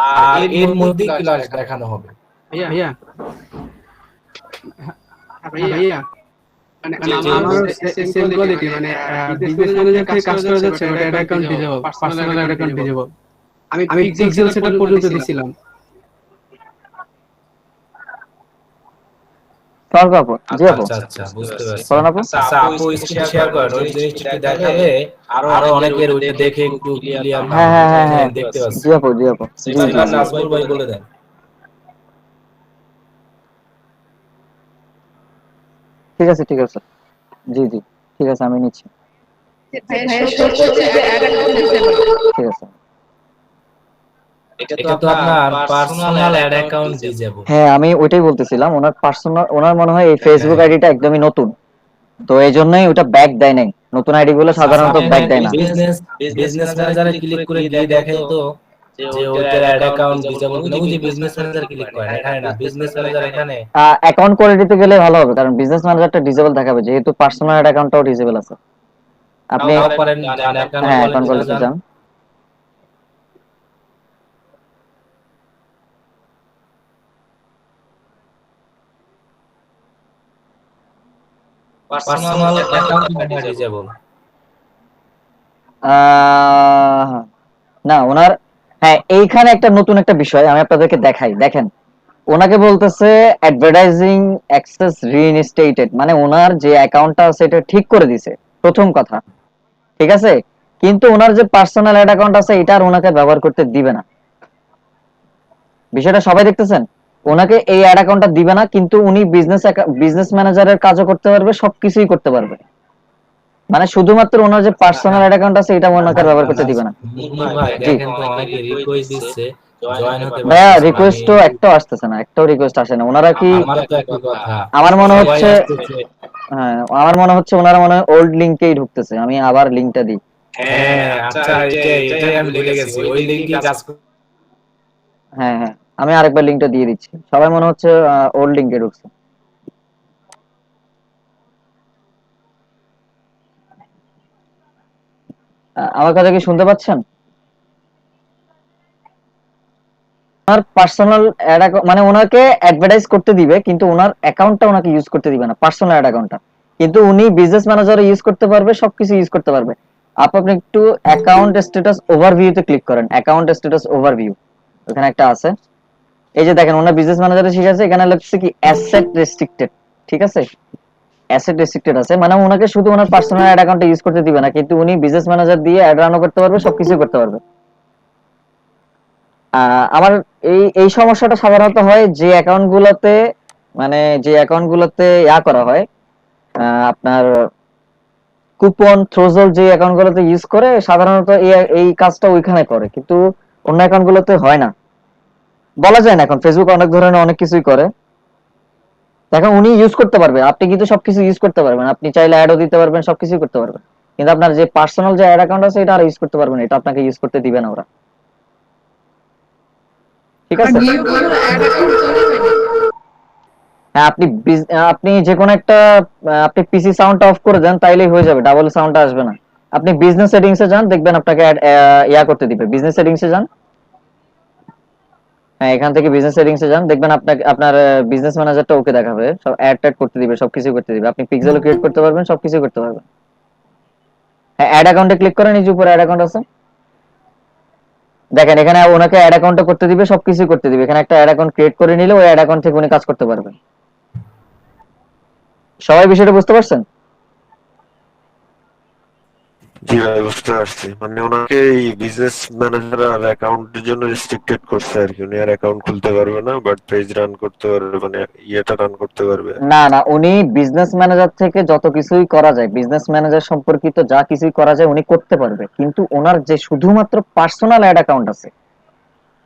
আর এর মধ্যেই ক্লাস দেখানো হবে। ভাইয়া ভাইয়া মানে আমার সেম কোয়ালিটি মানে বিজনেস ম্যানেজার থেকে কাজ করা যাচ্ছে, ওটা ad account disable, personal ad account disable. আমি পিক্সেল সেটআপ পর্যন্ত দিছিলাম। স্যার আপু, জি আপু, আচ্ছা আচ্ছা বুঝতে পারছি। বলেন আপু। আচ্ছা আপু স্ক্রিন শেয়ার করেন, ওই জিনিসটা দেখালে আরো অনেকের ওইটা দেখে একটু ক্লিয়ার হ্যাঁ হ্যাঁ হ্যাঁ হ্যাঁ, দেখতে পাচ্ছি। জি আপু, জি আপু, জি জি এবার নাজমুল ভাই বলে দেন। ঠিক আছে, ঠিক আছে, জি জি, ঠিক আছে, আমি নিচ্ছি, ঠিক আছে। এটা তো আপনার পার্সোনাল অ্যাড অ্যাকাউন্ট ডিজেবল। হ্যাঁ, আমি ওইটাই বলতেছিলাম, ওনার পার্সোনাল, ওনার মনে হয় এই ফেসবুক আইডিটা একদমই নতুন, তো এই জন্যই ওটা ব্যাক দেয় নাই। নতুন আইডি গুলো সাধারণত ব্যাক দেয় না। বিজনেস ম্যানেজারে ক্লিক করে দিয়ে দেখেন তো যে ওইটার অ্যাড অ্যাকাউন্ট ডিজেবল কিনা। ওই যে বিজনেস ম্যানেজার ক্লিক করেন, এখানে না, বিজনেস ম্যানেজার এখানে অ্যাকাউন্ট কোয়ালিটিতে গেলে ভালো হবে, কারণ বিজনেস ম্যানেজারটা ডিসেবল দেখাবে, যেহেতু পার্সোনাল অ্যাড অ্যাকাউন্টটাও ডিসেবল আছে। আপনি তাও পারেন জানেন অ্যাকাউন্ট হ্যাঁ, অ্যাকাউন্ট কোয়ালিটি কোয়ালিটি যান। Personal account disable. না ওনার, হ্যাঁ এইখানে একটা নতুন একটা বিষয় আমি আপনাদেরকে দেখাই, দেখেন ওনাকে বলতেছে অ্যাডভার্টাইজিং অ্যাক্সেস রিইনস্টেটেড, মানে ওনার যে অ্যাকাউন্টটা আছে এটা ঠিক করে দিছে, প্রথম কথা, ঠিক আছে, কিন্তু ওনার যে পার্সোনাল অ্যাড অ্যাকাউন্ট আছে এটা আর ওনাকে ব্যবহার করতে দিবে না। বিষয়টা সবাই দেখতেছেন, ওনাকে এই অ্যাড অ্যাকাউন্টটা দিবে না, কিন্তু উনি বিজনেস ম্যানেজারের কাজও করতে পারবে, সবকিছুই করতে পারবে, মানে শুধুমাত্র ওনার যে পার্সোনাল অ্যাড অ্যাকাউন্ট আছে এটা ওনাকে ব্যবহার করতে দিবে না। ভাই দেখেন তো অনেকে রিকোয়েস্ট দিচ্ছে জয়েন হতে ভাইয়া পারতেছে না। রিকোয়েস্টও একটাও আসতেছে না, একটাও রিকোয়েস্ট আসে না। ওনারা কি, আমারও তো একই কথা, আমার মনে সবাই হচ্ছে, আসতেছে। হ্যাঁ আমার মনে হচ্ছে ওনারা মনে হয় ওল্ড লিংকেই ঢুকতেছে। আমি আবার লিংকটা দিই। হ্যাঁ আচ্ছা, এটাই আমি ভুলে গেছি, ওই লিংকই কাজ করে। হ্যাঁ হ্যাঁ, আমি আরেকবার লিংকটা দিয়ে দিচ্ছি। সবাই মনে হচ্ছে ওল্ড লিংকে ঢুকছে। আমার কথা কি শুনতে পাচ্ছেন? ওনার পার্সোনাল অ্যাড মানে ওনাকে অ্যাডভার্টাইজ করতে দিবে, কিন্তু ওনার অ্যাকাউন্টটা ওনাকে ইউজ করতে দিবে না, পার্সোনাল অ্যাড অ্যাকাউন্টটা, কিন্তু উনি বিজনেস ম্যানেজারে ইউজ করতে পারবে, সবকিছু ইউজ করতে পারবে। আপনি একটু অ্যাকাউন্ট স্ট্যাটাস ওভারভিউতে ক্লিক করেন, অ্যাকাউন্ট স্ট্যাটাস ওভারভিউ, ওখানে একটা আছে, এই যে দেখেন ওনার বিজনেস ম্যানেজারে শিখেছে, এখানে লিখছে কি অ্যাসেট রেস্ট্রিক্টেড, ঠিক আছে, অ্যাসেট রেস্ট্রিক্টেড আছে, মানে ওনাকে শুধু ওনার পার্সোনাল অ্যাড অ্যাকাউন্টটা ইউজ করতে দিবে না, কিন্তু উনি বিজনেস ম্যানেজার দিয়ে অ্যাড রানও করতে পারবে, সবকিছু করতে পারবে। আমার এই এই সমস্যাটা সাধারণত হয় যে অ্যাকাউন্টগুলোতে, মানে যে অ্যাকাউন্টগুলোতে করা হয়, আপনার কুপন থ্রোজল যে অ্যাকাউন্টগুলোতে ইউজ করে, সাধারণত এই এই কাজটা ওইখানে করে, কিন্তু অন্য অ্যাকাউন্ট গুলোতে হয় না, বলা যায় না। এখন ফেসবুক অনেক ধরনের অনেক কিছুই করে। দেখেন উনি ইউজ করতে পারবে, আপনি কিন্তু সবকিছু ইউজ করতে পারবেন, আপনি চাইলে অ্যাডও দিতে পারবেন, সবকিছুই করতে পারবেন, কিন্তু আপনার যে পার্সোনাল যে অ্যাড অ্যাকাউন্ট আছে এটা আর ইউজ করতে পারবেন না, এটা আপনাকে ইউজ করতে দিবে না ওরা। ঠিক আছে? হ্যাঁ, আপনি যে কোনো একটা আপনি পিসি সাউন্ডটা অফ করে দেন তাইলেই হয়ে যাবে, ডাবল সাউন্ডটা আসবে না। আপনি বিজনেস সেটিংসে যান, দেখবেন আপনাকে ইয়া করতে দিবে। বিজনেস সেটিংসে যান, হ্যাঁ এখান থেকে বিজনেস সেটিংসে যান, দেখবেন আপনাকে আপনার বিজনেস ম্যানেজারটা ওকে দেখাবে, সব অ্যাড ট্যাড করতে দিবে, সবকিছু করতে দিবে, আপনি পিক্সেলও ক্রিয়েট করতে পারবেন, সবকিছু করতে পারবেন। হ্যাঁ, অ্যাড অ্যাকাউন্টে ক্লিক করেন, এই যে উপরে অ্যাড অ্যাকাউন্ট আছে, দেখেন এখানে ওনাকে অ্যাড অ্যাকাউন্টে করতে দিবে, সবকিছু করতে দিবে। এখানে একটা অ্যাড অ্যাকাউন্ট ক্রিয়েট করে নিলে ওই অ্যাড অ্যাকাউন্ট থেকে উনি কাজ করতে পারবেন। সবাই বিষয়টা বুঝতে পারছেন? জি ভাই, বুঝতে পারছি। মানে ওনাকে এই বিজনেস ম্যানেজার আর অ্যাকাউন্টের জন্য রেস্ট্রিক্টেড করছে আর কি, উনি আর অ্যাকাউন্ট খুলতে পারবে না, বাট পেজ রান করতে পারবে, মানে ইয়েটা রান করতে পারবে। না না, উনি বিজনেস ম্যানেজার থেকে যত কিছুই করা যায়, বিজনেস ম্যানেজার সম্পর্কিত যা কিছুই করা যায় উনি করতে পারবে, কিন্তু ওনার যে শুধুমাত্র পার্সোনাল অ্যাড অ্যাকাউন্ট আছে,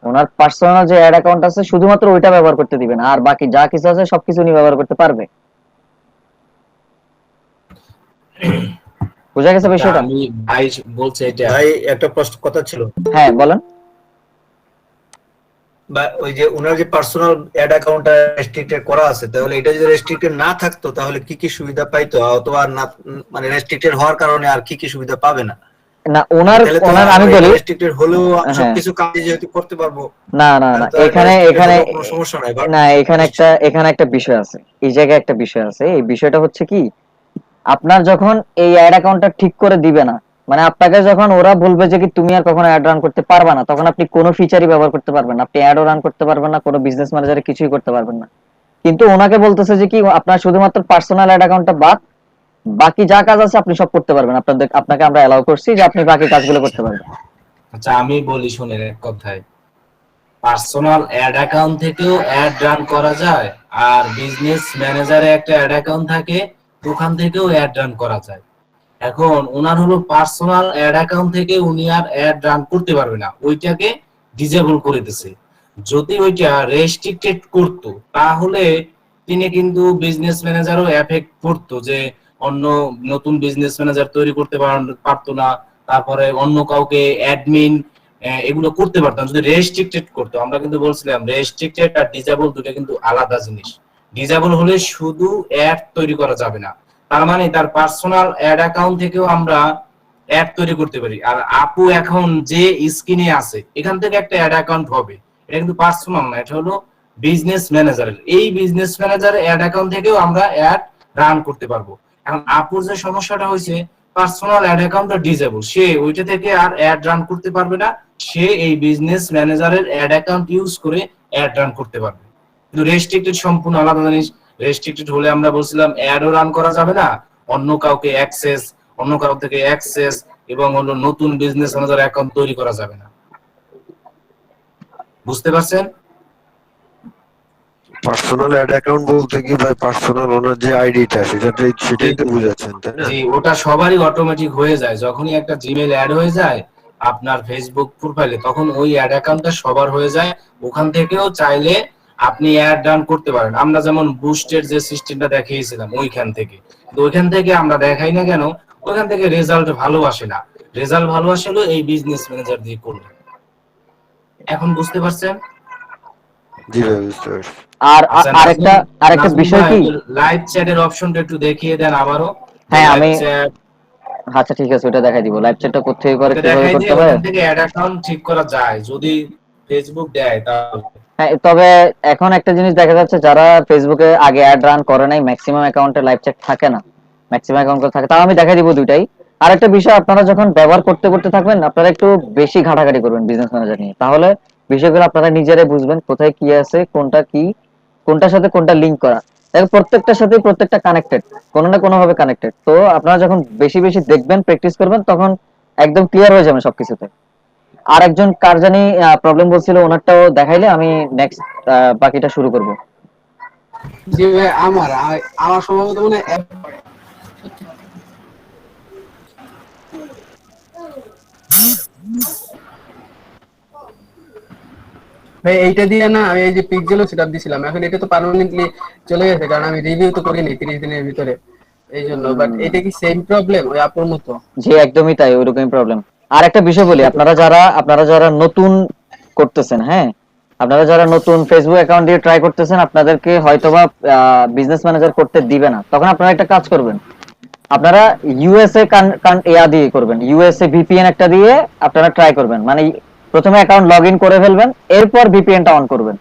ওনার পার্সোনাল যে অ্যাড অ্যাকাউন্ট আছে শুধুমাত্র ওইটা ব্যবহার করতে দিবেন, আর বাকি যা কিছু আছে সবকিছু উনি ব্যবহার করতে পারবে। বুঝা গেছে বিষয়টা? আমি ভাই বলছে এটা ভাই একটা প্রশ্ন কথা ছিল, হ্যাঁ বলেন। বা ওই যে ওনার যে পার্সোনাল অ্যাড অ্যাকাউন্টটা রেস্ট্রিক্টেড করা আছে, তাহলে এটা যদি রেস্ট্রিক্টেড না থাকতো তাহলে কি কি সুবিধা পাইতো, অথবা না মানে রেস্ট্রিক্টেড হওয়ার কারণে আর কি কি সুবিধা পাবে না? না ওনার তাহলে তো ওনার আমি বলি, রেস্ট্রিক্টেড হলেও হ্যাঁ। সবকিছু কাজ যেহেতু করতে পারবো, না না না, তাহলে এখানে restricted এখানে হলেও কোনো সমস্যা নাই। না, এখানে একটা বিষয় আছে, এই জায়গায় একটা বিষয় আছে। এই বিষয়টা হচ্ছে কি, আপনার যখন এই অ্যাড অ্যাকাউন্টটা ঠিক করে দিবে না, মানে আপনাকে যখন ওরা বলবে যে কি তুমি আর কখনো অ্যাড রান করতে পারবে না, তখন আপনি কোনো ফিচারই ব্যবহার করতে পারবেন না, আপনি অ্যাডও রান করতে পারবেন না, কোনো বিজনেস ম্যানেজারে কিছুই করতে পারবেন না। কিন্তু ওনাকে বলতেছে যে কি আপনার শুধুমাত্র পার্সোনাল অ্যাড অ্যাকাউন্টটা বাদ, বাকি যা কাজ আছে আপনি সব করতে পারবেন, আপনাকে আমরা অ্যালাউ করছি যে আপনি বাকি কাজগুলো করতে পারবেন। আচ্ছা আমি বলি শুনেন এক কথায়, পার্সোনাল অ্যাড অ্যাকাউন্ট থেকেও অ্যাড রান করা যায়, আর বিজনেস ম্যানেজারে একটা অ্যাড অ্যাকাউন্ট থাকে ওখান থেকেও অ্যাড রান করা যায়। এখন ওনার হলো পার্সোনাল অ্যাড অ্যাকাউন্ট থেকে উনি আর অ্যাড রান করতে পারবে না, ওইটাকে ডিসেবল করে দিয়েছে। যদি ওইটা রেস্ট্রিক্টেড করতো তাহলে তিনি কিন্তু বিজনেস ম্যানেজারও এফেক্ট করতো, যে অন্য নতুন বিজনেস ম্যানেজার তৈরি করতে পারতো না, তারপরে অন্য কাউকে অ্যাডমিন এগুলো করতে পারতাম যদি রেস্ট্রিক্টেড করতো। আমরা কিন্তু বলছিলাম রেস্ট্রিক্টেড আর ডিসেবল দুটো কিন্তু আলাদা জিনিস। ডিসেবল হলে শুধু অ্যাড তৈরি করা যাবে না, তার মানে তার পার্সোনাল অ্যাড অ্যাকাউন্ট থেকেও আমরা অ্যাড তৈরি করতে পারি। আর আপু এখন যে স্ক্রিনে আছে এখান থেকে একটা অ্যাড অ্যাকাউন্ট হবে, এটা কিন্তু পার্সোনাল না, এটা হলো বিজনেস ম্যানেজারের। এই বিজনেস ম্যানেজারের অ্যাড অ্যাকাউন্ট থেকেও আমরা অ্যাড রান করতে পারবো। এখন আপুর যে সমস্যাটা হয়েছে, পার্সোনাল অ্যাড অ্যাকাউন্টটা ডিসেবল, সে ওইটা থেকে আর অ্যাড রান করতে পারবে না, সে এই বিজনেস ম্যানেজারের অ্যাড অ্যাকাউন্ট ইউজ করে অ্যাড রান করতে পারবে। কিন্তু রেস্ট্রিক্টেড সম্পূর্ণ আলাদা জিনিস। রেস্ট্রিক্টেড হলে আমরা বলছিলাম অ্যাডও রান করা যাবে না, অন্য কাউকে অ্যাক্সেস, অন্য কারো থেকে অ্যাক্সেস এবং হলো নতুন বিজনেস ম্যানেজার অ্যাকাউন্ট তৈরি করা যাবে না। বুঝতে পারছেন? পার্সোনাল অ্যাড অ্যাকাউন্ট বলতে কি ভাই, পার্সোনাল ওনার যে আইডিটা সেটাই তো বুঝাচ্ছেন, তাই না? জি, ওটা সবারই অটোমেটিক হয়ে যায়, যখনই একটা জিমেইল অ্যাড হয়ে যায় আপনার ফেসবুক প্রোফাইলে, তখন ওই অ্যাড অ্যাকাউন্টটা সবার হয়ে যায়। ওখান থেকেও চাইলে আপনি অ্যাড রান করতে পারেন। আমরা যেমন বুস্টের যে সিস্টেমটা দেখিয়েছিলাম ওইখান থেকে, তো ওইখান থেকে আমরা দেখাই না কেন, ওইখান থেকে রেজাল্ট ভালো আসে না। রেজাল্ট ভালো আসলে এই বিজনেস ম্যানেজার দিয়ে করলে। এখন বুঝতে পারছেন? জি ভাই, বুঝতে পারছি। আর আচ্ছা, আরেকটা বিষয় কি, লাইভ চ্যাটের অপশনটা একটু দেখিয়ে দেন আবারও। হ্যাঁ live আমি, chat আচ্ছা ঠিক আছে ওটা দেখাই দিব, লাইভ চ্যাটটা কোথায় করে এটা কিভাবে দেখাই করতে দিয়ে হবে। ওখান থেকে অ্যাড অ্যাকাউন্ট ঠিক করা যায় যদি ফেসবুক দেয় তাহলে। হ্যাঁ, তবে এখন একটা জিনিস দেখা যাচ্ছে, যারা ফেসবুকে আগে অ্যাড রান করে নাই ম্যাক্সিমাম অ্যাকাউন্টে লাইভ চ্যাট থাকে না, ম্যাক্সিমাম অ্যাকাউন্টে থাকে। তাও আমি দেখাই দিব দুইটাই। আরেকটা বিষয়, আপনারা যখন ব্যবহার করতে করতে থাকবেন আপনারা একটু বেশি ঘাটাঘাটি করবেন বিজনেস ম্যানেজার নিয়ে, তাহলে বিষয়গুলো আপনারা নিজেরাই বুঝবেন কোথায় কি আছে, কোনটা কি, কোনটার সাথে কোনটা লিংক করা। দেখো প্রত্যেকটার সাথে প্রত্যেকটা কানেক্টেড, কোনো না কোনো ভাবে কানেক্টেড। তো আপনারা যখন বেশি বেশি দেখবেন, প্র্যাকটিস করবেন, তখন একদম ক্লিয়ার হয়ে যাবেন সবকিছুতে। আর একজন কার জানি প্রবলেম বলছিল, ওনারটাও দেখাইলে আমি নেক্সট বাকিটা শুরু করব। জি ভাই, আমার সম্ভবত মনে হয় ভাই এইটা দিয়ে না আমি এই যে পিক্সেলও সেটআপ দিছিলাম, এখন এটা তো পার্মানেন্টলি চলে গেছে কারণ আমি রিভিউ তো করিনি 30 দিনের ভিতরে, এই জন্য। বাট এটা কি সেম প্রবলেম ওই আপুর মতো? জি একদমই তাই, ওইরকমই প্রবলেম। আর একটা বিষয় বলি, আপনারা যারা নতুন করতেছেন, হ্যাঁ, আপনারা যারা নতুন ফেসবুক অ্যাকাউন্ট দিয়ে ট্রাই করতেছেন, আপনাদেরকে হয়তোবা বিজনেস ম্যানেজার করতে দিবে না। তখন আপনারা একটা কাজ করবেন, আপনারা ইউএসএ দিয়ে করবেন, ইউএসএ ভিপিএন একটা দিয়ে আপনারা ট্রাই করবেন। মানে প্রথমে অ্যাকাউন্ট লগ ইন করে ফেলবেন, এরপর ভিপিএনটা অন করবেন।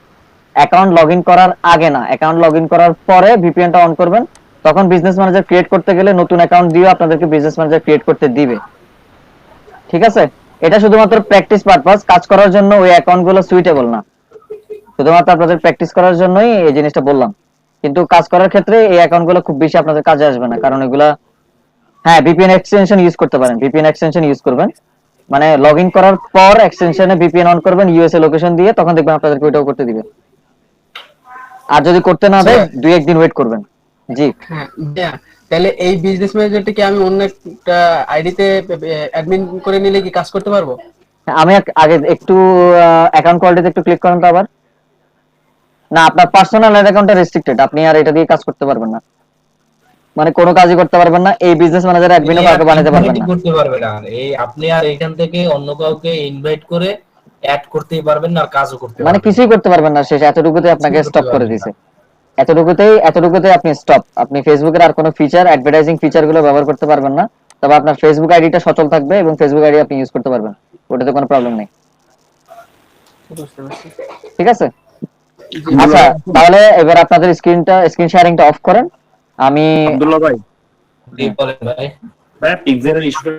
অ্যাকাউন্ট লগ ইন করার আগে না, অ্যাকাউন্ট লগ ইন করার পরে ভিপিএনটা অন করবেন। তখন বিজনেস ম্যানেজার ক্রিয়েট করতে গেলে নতুন অ্যাকাউন্ট দিয়ে আপনাদেরকে বিজনেস ম্যানেজার ক্রিয়েট করতে দিবে। ঠিক আছে, এটা শুধুমাত্র প্র্যাকটিস পারপাস, কাজ করার জন্য ওই অ্যাকাউন্ট গুলো সুইটেবল না। শুধুমাত্র আপনাদের প্র্যাকটিস করার জন্যই এই জিনিসটা বললাম, কিন্তু কাজ করার ক্ষেত্রে এই অ্যাকাউন্ট গুলো খুব বেশি আপনাদের কাজে আসবে না, কারণ এগুলা, হ্যাঁ ভিপিএন এক্সটেনশন ইউজ করতে পারেন, ভিপিএন এক্সটেনশন ইউজ করবেন। মানে লগ ইন করার পর এক্সটেনশনে ভিপিএন অন করবেন ইউএসএ লোকেশন দিয়ে, তখন দেখবেন আপনাদেরকে ওইটাও করতে দিবে। আর যদি করতে না দেয় 2-1 দিন ওয়েট করবেন। জি হ্যাঁ ভাইয়া, তাহলে এই বিজনেস ম্যানেজারটাকে আমি অন্য একটা আইডিতে অ্যাডমিন করে নিলে কি কাজ করতে পারবো? আমি আগে একটু অ্যাকাউন্ট কোয়ালিটিতে একটু ক্লিক করেন তো আবার। না, আপনার পার্সোনাল অ্যাকাউন্টটা রেস্ট্রিক্টেড, আপনি আর এটা দিয়ে কাজ করতে পারবেন না, মানে কোনো কাজই করতে পারবেন না। এই বিজনেস ম্যানেজার অ্যাডমিনও কাউকে বানাতে পারবেন না, করতে পারবে না। এই আপনি আর এখান থেকে অন্য কাউকে ইনভাইট করে অ্যাড করতেই পারবেন না, আর কাজও করতে মানে পারবেন না। কিছুই করতে পারবেন না। শেষ এতটুকুতে আপনাকে স্টপ করে দিয়েছে, এতটুকুতেই আপনি স্টপ। আপনি ফেসবুকের আর কোনো ফিচার, অ্যাডভার্টাইজিং ফিচার গুলো ব্যবহার করতে পারবেন না। তবে আপনার ফেসবুক আইডিটা সচল থাকবে এবং ফেসবুক আইডি আপনি ইউজ করতে পারবেন, ওটাতে কোনো প্রবলেম নেই। ঠিক আছে, আচ্ছা তাহলে এবার আপনাদের স্ক্রিন শেয়ারিংটা অফ করেন। আমি আব্দুল্লাহ ভাই, জি বলেন ভাই। ভাই পিক্সেলের ইস্যু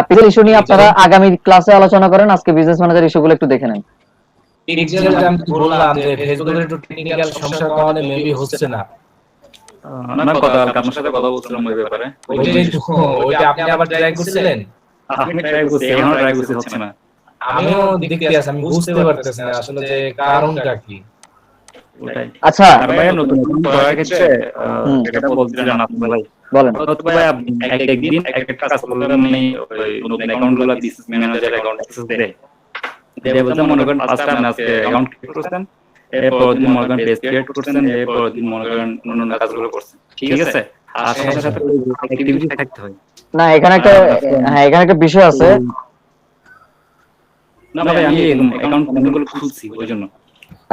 পিক্সেল ইস্যু নিয়ে আপনারা আগামী ক্লাসে আলোচনা করেন, আজকে বিজনেস ম্যানেজার ইস্যুগুলো একটু দেখে নেন। পিক্সেলটা আমি বললাম যে ফেসবুকের একটু টেকনিক্যাল সমস্যার কারণে মেবি হচ্ছে না। না, কথা আপনার সাথে কথা বলছিলাম ওই ব্যাপারে। ওইটা আপনি আবার ট্রাই করছিলেন? আমি ট্রাই করছি, এখনো ট্রাই করছি, হচ্ছে না। আমিও দেখতে আছি, আমি বুঝতে পারতেছি না আসলে যে কারণটা কি। ওটাই। আচ্ছা আর ভাই নতুন করার ক্ষেত্রে যেটা বলছিলেন আপনি ভাই, বলেন। তো ভাই আপনি একদিন একটা কাজ করলেন, মানে ওই নতুন অ্যাকাউন্টগুলো বিজনেস ম্যানেজার অ্যাকাউন্ট অ্যাক্সেস দেয়। দেয় বলতে মনে করেন ফার্স্ট টাইম আজকে অ্যাকাউন্ট ক্রিয়েট করছেন, এরপর দিন মনে করেন পেজ ক্রিয়েট করছেন, এরপর দিন মনে করেন অন্য কাজগুলো করছেন, ঠিক আছে? আর সাথে সাথে অ্যাক্টিভিটি থাকতে হয়। না এখানে একটা বিষয় আছে। না ভাই, আমি অ্যাকাউন্ট গুলো খুলছি ওই জন্য।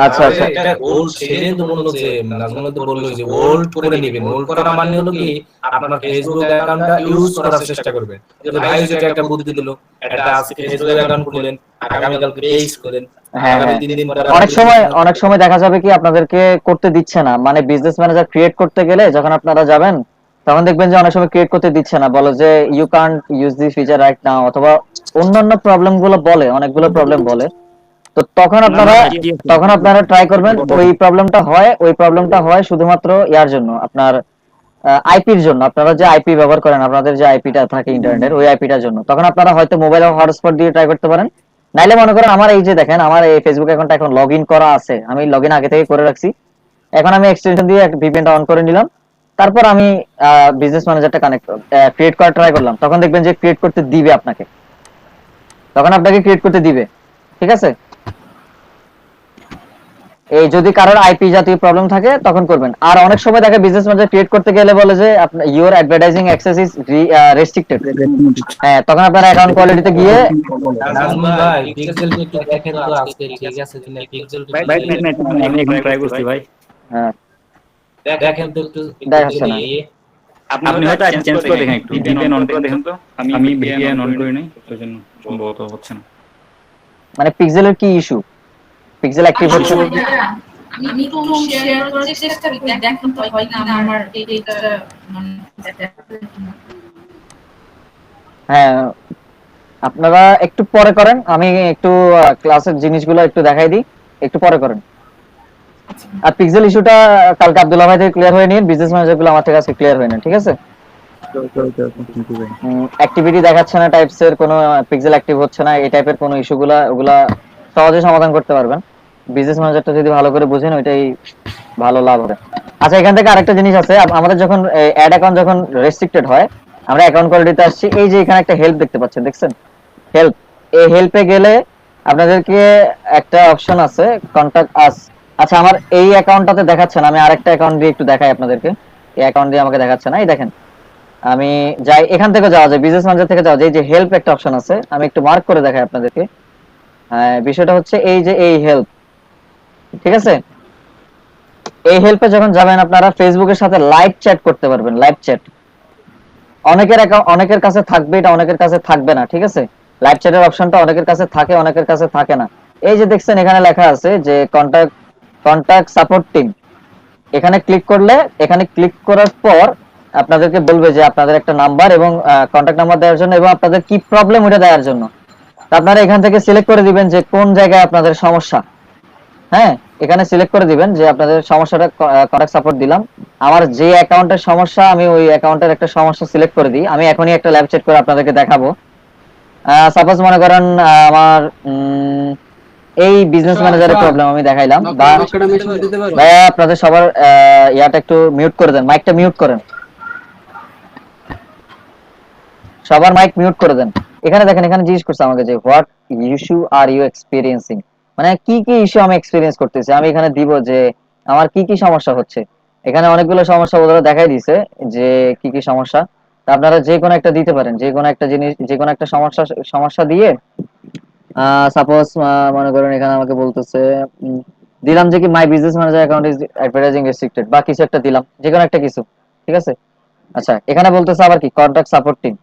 আচ্ছা আচ্ছা, এটা ওল্ড সেদিন তো বললো যে নাজমুল তো বললো যে ওল্ড করে নেবেন। ওল্ড করা মানে হলো কি আপনার ফেসবুক অ্যাকাউন্টটা ইউজ করার চেষ্টা করবেন। যে ভাই যেটা একটা বুদ্ধি দিল, এটা আজকে ফেসবুক অ্যাকাউন্ট খুলেন, আগামী কালকে পেজ করেন, হ্যাঁ, আগামী 3 দিন পরে অনেক সময় দেখা যাবে কি আপনাদেরকে করতে দিচ্ছে না। মানে বিজনেস ম্যানেজার ক্রিয়েট করতে গেলে যখন আপনারা যাবেন তখন দেখবেন যে অনেক সময় ক্রিয়েট করতে দিচ্ছে না, বলে যে you can't use this feature right now, অথবা অন্যান্য প্রবলেম গুলো বলে, অনেকগুলো প্রবলেম বলে। তো তখন আপনারা ট্রাই করবেন। ওই প্রবলেমটা হয় শুধুমাত্র ইয়ার জন্য, আপনার আইপির জন্য। আপনারা যে আইপি ব্যবহার করেন, আপনাদের যে আইপিটা থাকে ইন্টারনেটের, ওই আইপিটার জন্য। তখন আপনারা হয়তো মোবাইল হটস্পট দিয়ে ট্রাই করতে পারেন। নাইলে মনে করেন আমার এই যে দেখেন, আমার এই ফেসবুক অ্যাকাউন্টটা এখন লগ ইন করা আছে, আমি লগ ইন আগে থেকে করে রাখছি। এখন আমি এক্সটেনশন দিয়ে ভিপিএনটা অন করে নিলাম, তারপর আমি বিজনেস ম্যানেজারটা ক্রিয়েট করা ট্রাই করলাম। তখন দেখবেন যে ক্রিয়েট করতে দিবে আপনাকে, ক্রিয়েট করতে দিবে। ঠিক আছে, এই যদি কারোর আইপি জাতীয় প্রবলেম থাকে তখন করবেন। আর অনেক সময় দেখে বিজনেস ম্যানেজার ক্রিয়েট করতে গেলে বলে যে your advertising access is restricted. হ্যাঁ, তখন আপনার অ্যাকাউন্ট কোয়ালিটিতে গিয়ে নাজমুল ভাই পিক্সেল একটু দেখেন তো আজকে ঠিক আছে কিনা। পিক্সেল ভাই আমি এখন ট্রাই করছি ভাই। হ্যাঁ দেখেন তো একটু দেখাচ্ছে না। আপনি হয়তো চেঞ্জ করে দেখেন, একটু ভিপিএন অন করে দেখেন তো। আমি ভিপিএন অন করি নাই, সেই জন্য সম্ভবত হচ্ছে না। মানে পিক্সেলের কি ইস্যু? পিক্সেল অ্যাক্টিভ হচ্ছে না। আমি একটু শেয়ার করার চেষ্টা করি, দেখেন তো হয় কিনা আমার এইটা মানে হ্যাঁ, আপনারা একটু পরে করেন, আমি একটু ক্লাসের জিনিসগুলো একটু দেখাই দিই, একটু পরে করেন। আর পিক্সেল ইস্যুটা কালকে আব্দুল্লাহ ভাই থেকে ক্লিয়ার হয়ে নিন, বিজনেস ম্যানেজার গুলো আমার থেকে আজকে ক্লিয়ার হয়ে নিন, ঠিক আছে? অ্যাক্টিভিটি দেখাচ্ছে না, টাইপসের কোনো পিক্সেল অ্যাক্টিভ হচ্ছে না, এই টাইপের কোনো ইস্যুগুলা ওগুলা সহজে সমাধান করতে পারবেন। বিজনেস ম্যানেজারটা যদি ভালো করে বুঝেন ওইটাই ভালো লাভ হবে। আচ্ছা, এখান থেকে আরেকটা জিনিস আছে, আমাদের যখন অ্যাড অ্যাকাউন্ট যখন রেস্ট্রিক্টেড হয়, আমরা অ্যাকাউন্ট কোয়ালিটিতে আসছি, এই যে এখানে একটা হেল্প দেখতে পাচ্ছেন, দেখছেন হেল্প? এই হেল্পে গেলে আপনাদেরকে একটা অপশন আছে কন্টাক্ট আস। আচ্ছা আমার এই অ্যাকাউন্টটাতে দেখাচ্ছে না, আমি আরেকটা অ্যাকাউন্ট দিয়ে একটু দেখাই আপনাদেরকে। এই অ্যাকাউন্ট দিয়ে আমাকে দেখাচ্ছে না, এই দেখেন আমি যাই, এখান থেকে যাওয়া যায়, বিজনেস ম্যানেজার থেকে যাওয়া যায়। এই যে হেল্প একটা অপশন আছে, আমি একটু মার্ক করে দেখাই আপনাদেরকে। বিষয়টা হচ্ছে এই যে এই হেল্প, ঠিক আছে? এই হেল্পে যখন যাবেন আপনারা ফেসবুকের সাথে লাইভ চ্যাট করতে পারবেন, লাইভ চ্যাট। অনেকের কাছে থাকবে এটা, অনেকের কাছে থাকবে না, ঠিক আছে? লাইভ চ্যাটের অপশনটা অনেকের কাছে থাকে, অনেকের কাছে থাকে না। এই যে দেখছেন এখানে লেখা আছে যে কন্টাক্ট সাপোর্ট টিম, এখানে ক্লিক করলে, এখানে ক্লিক করার পর আপনাদেরকে বলবে যে আপনাদের একটা নাম্বার এবং কন্টাক্ট নাম্বার দেওয়ার জন্য এবং আপনাদের কি প্রবলেম ওটা দেওয়ার জন্য। তো আপনারা এখান থেকে সিলেক্ট করে দিবেন যে কোন জায়গায় আপনাদের সমস্যা। হ্যাঁ, এখানে সিলেক্ট করে দিবেন যে আপনাদের সমস্যাটা, কন্টাক্ট সাপোর্ট দিলাম। আমার যে অ্যাকাউন্টের সমস্যা আমি ওই অ্যাকাউন্টের একটা সমস্যা সিলেক্ট করে দিই। আমি এখনই একটা ল্যাব চেক করে আপনাদেরকে দেখাবো। সাপোজ মনে করেন আমার এই বিজনেস ম্যানেজারের প্রবলেম আমি দেখাইলাম, বা ভাইয়া আপনাদের সবার ইয়াটা একটু মিউট করে দেন, মাইকটা মিউট করেন, সবার মাইক মিউট করে দেন। এখানে দেখেন, এখানে জিজ্ঞেস করছে আমাকে যে what issue are you experiencing, মানে কি কি ইস্যু আমি এক্সপেরিয়েন্স করতেছি। আমি এখানে দিব যে আমার কি কি সমস্যা হচ্ছে। এখানে অনেকগুলো সমস্যা ওরা দেখাই দিছে যে কি কি সমস্যা। তা আপনারা যে কোনো একটা দিতে পারেন, যে কোনো একটা জিনিস, যে কোনো একটা সমস্যা সমস্যা দিয়ে সাপোজ মনে করেন এখানে আমাকে বলতেছে দিলাম যে কি my business manager account is advertising restricted বা কিছু একটা দিলাম, যে কোনো একটা কিছু, ঠিক আছে? আচ্ছা এখানে বলতেছে আবার কি কন্টাক্ট সাপোর্ট টিম,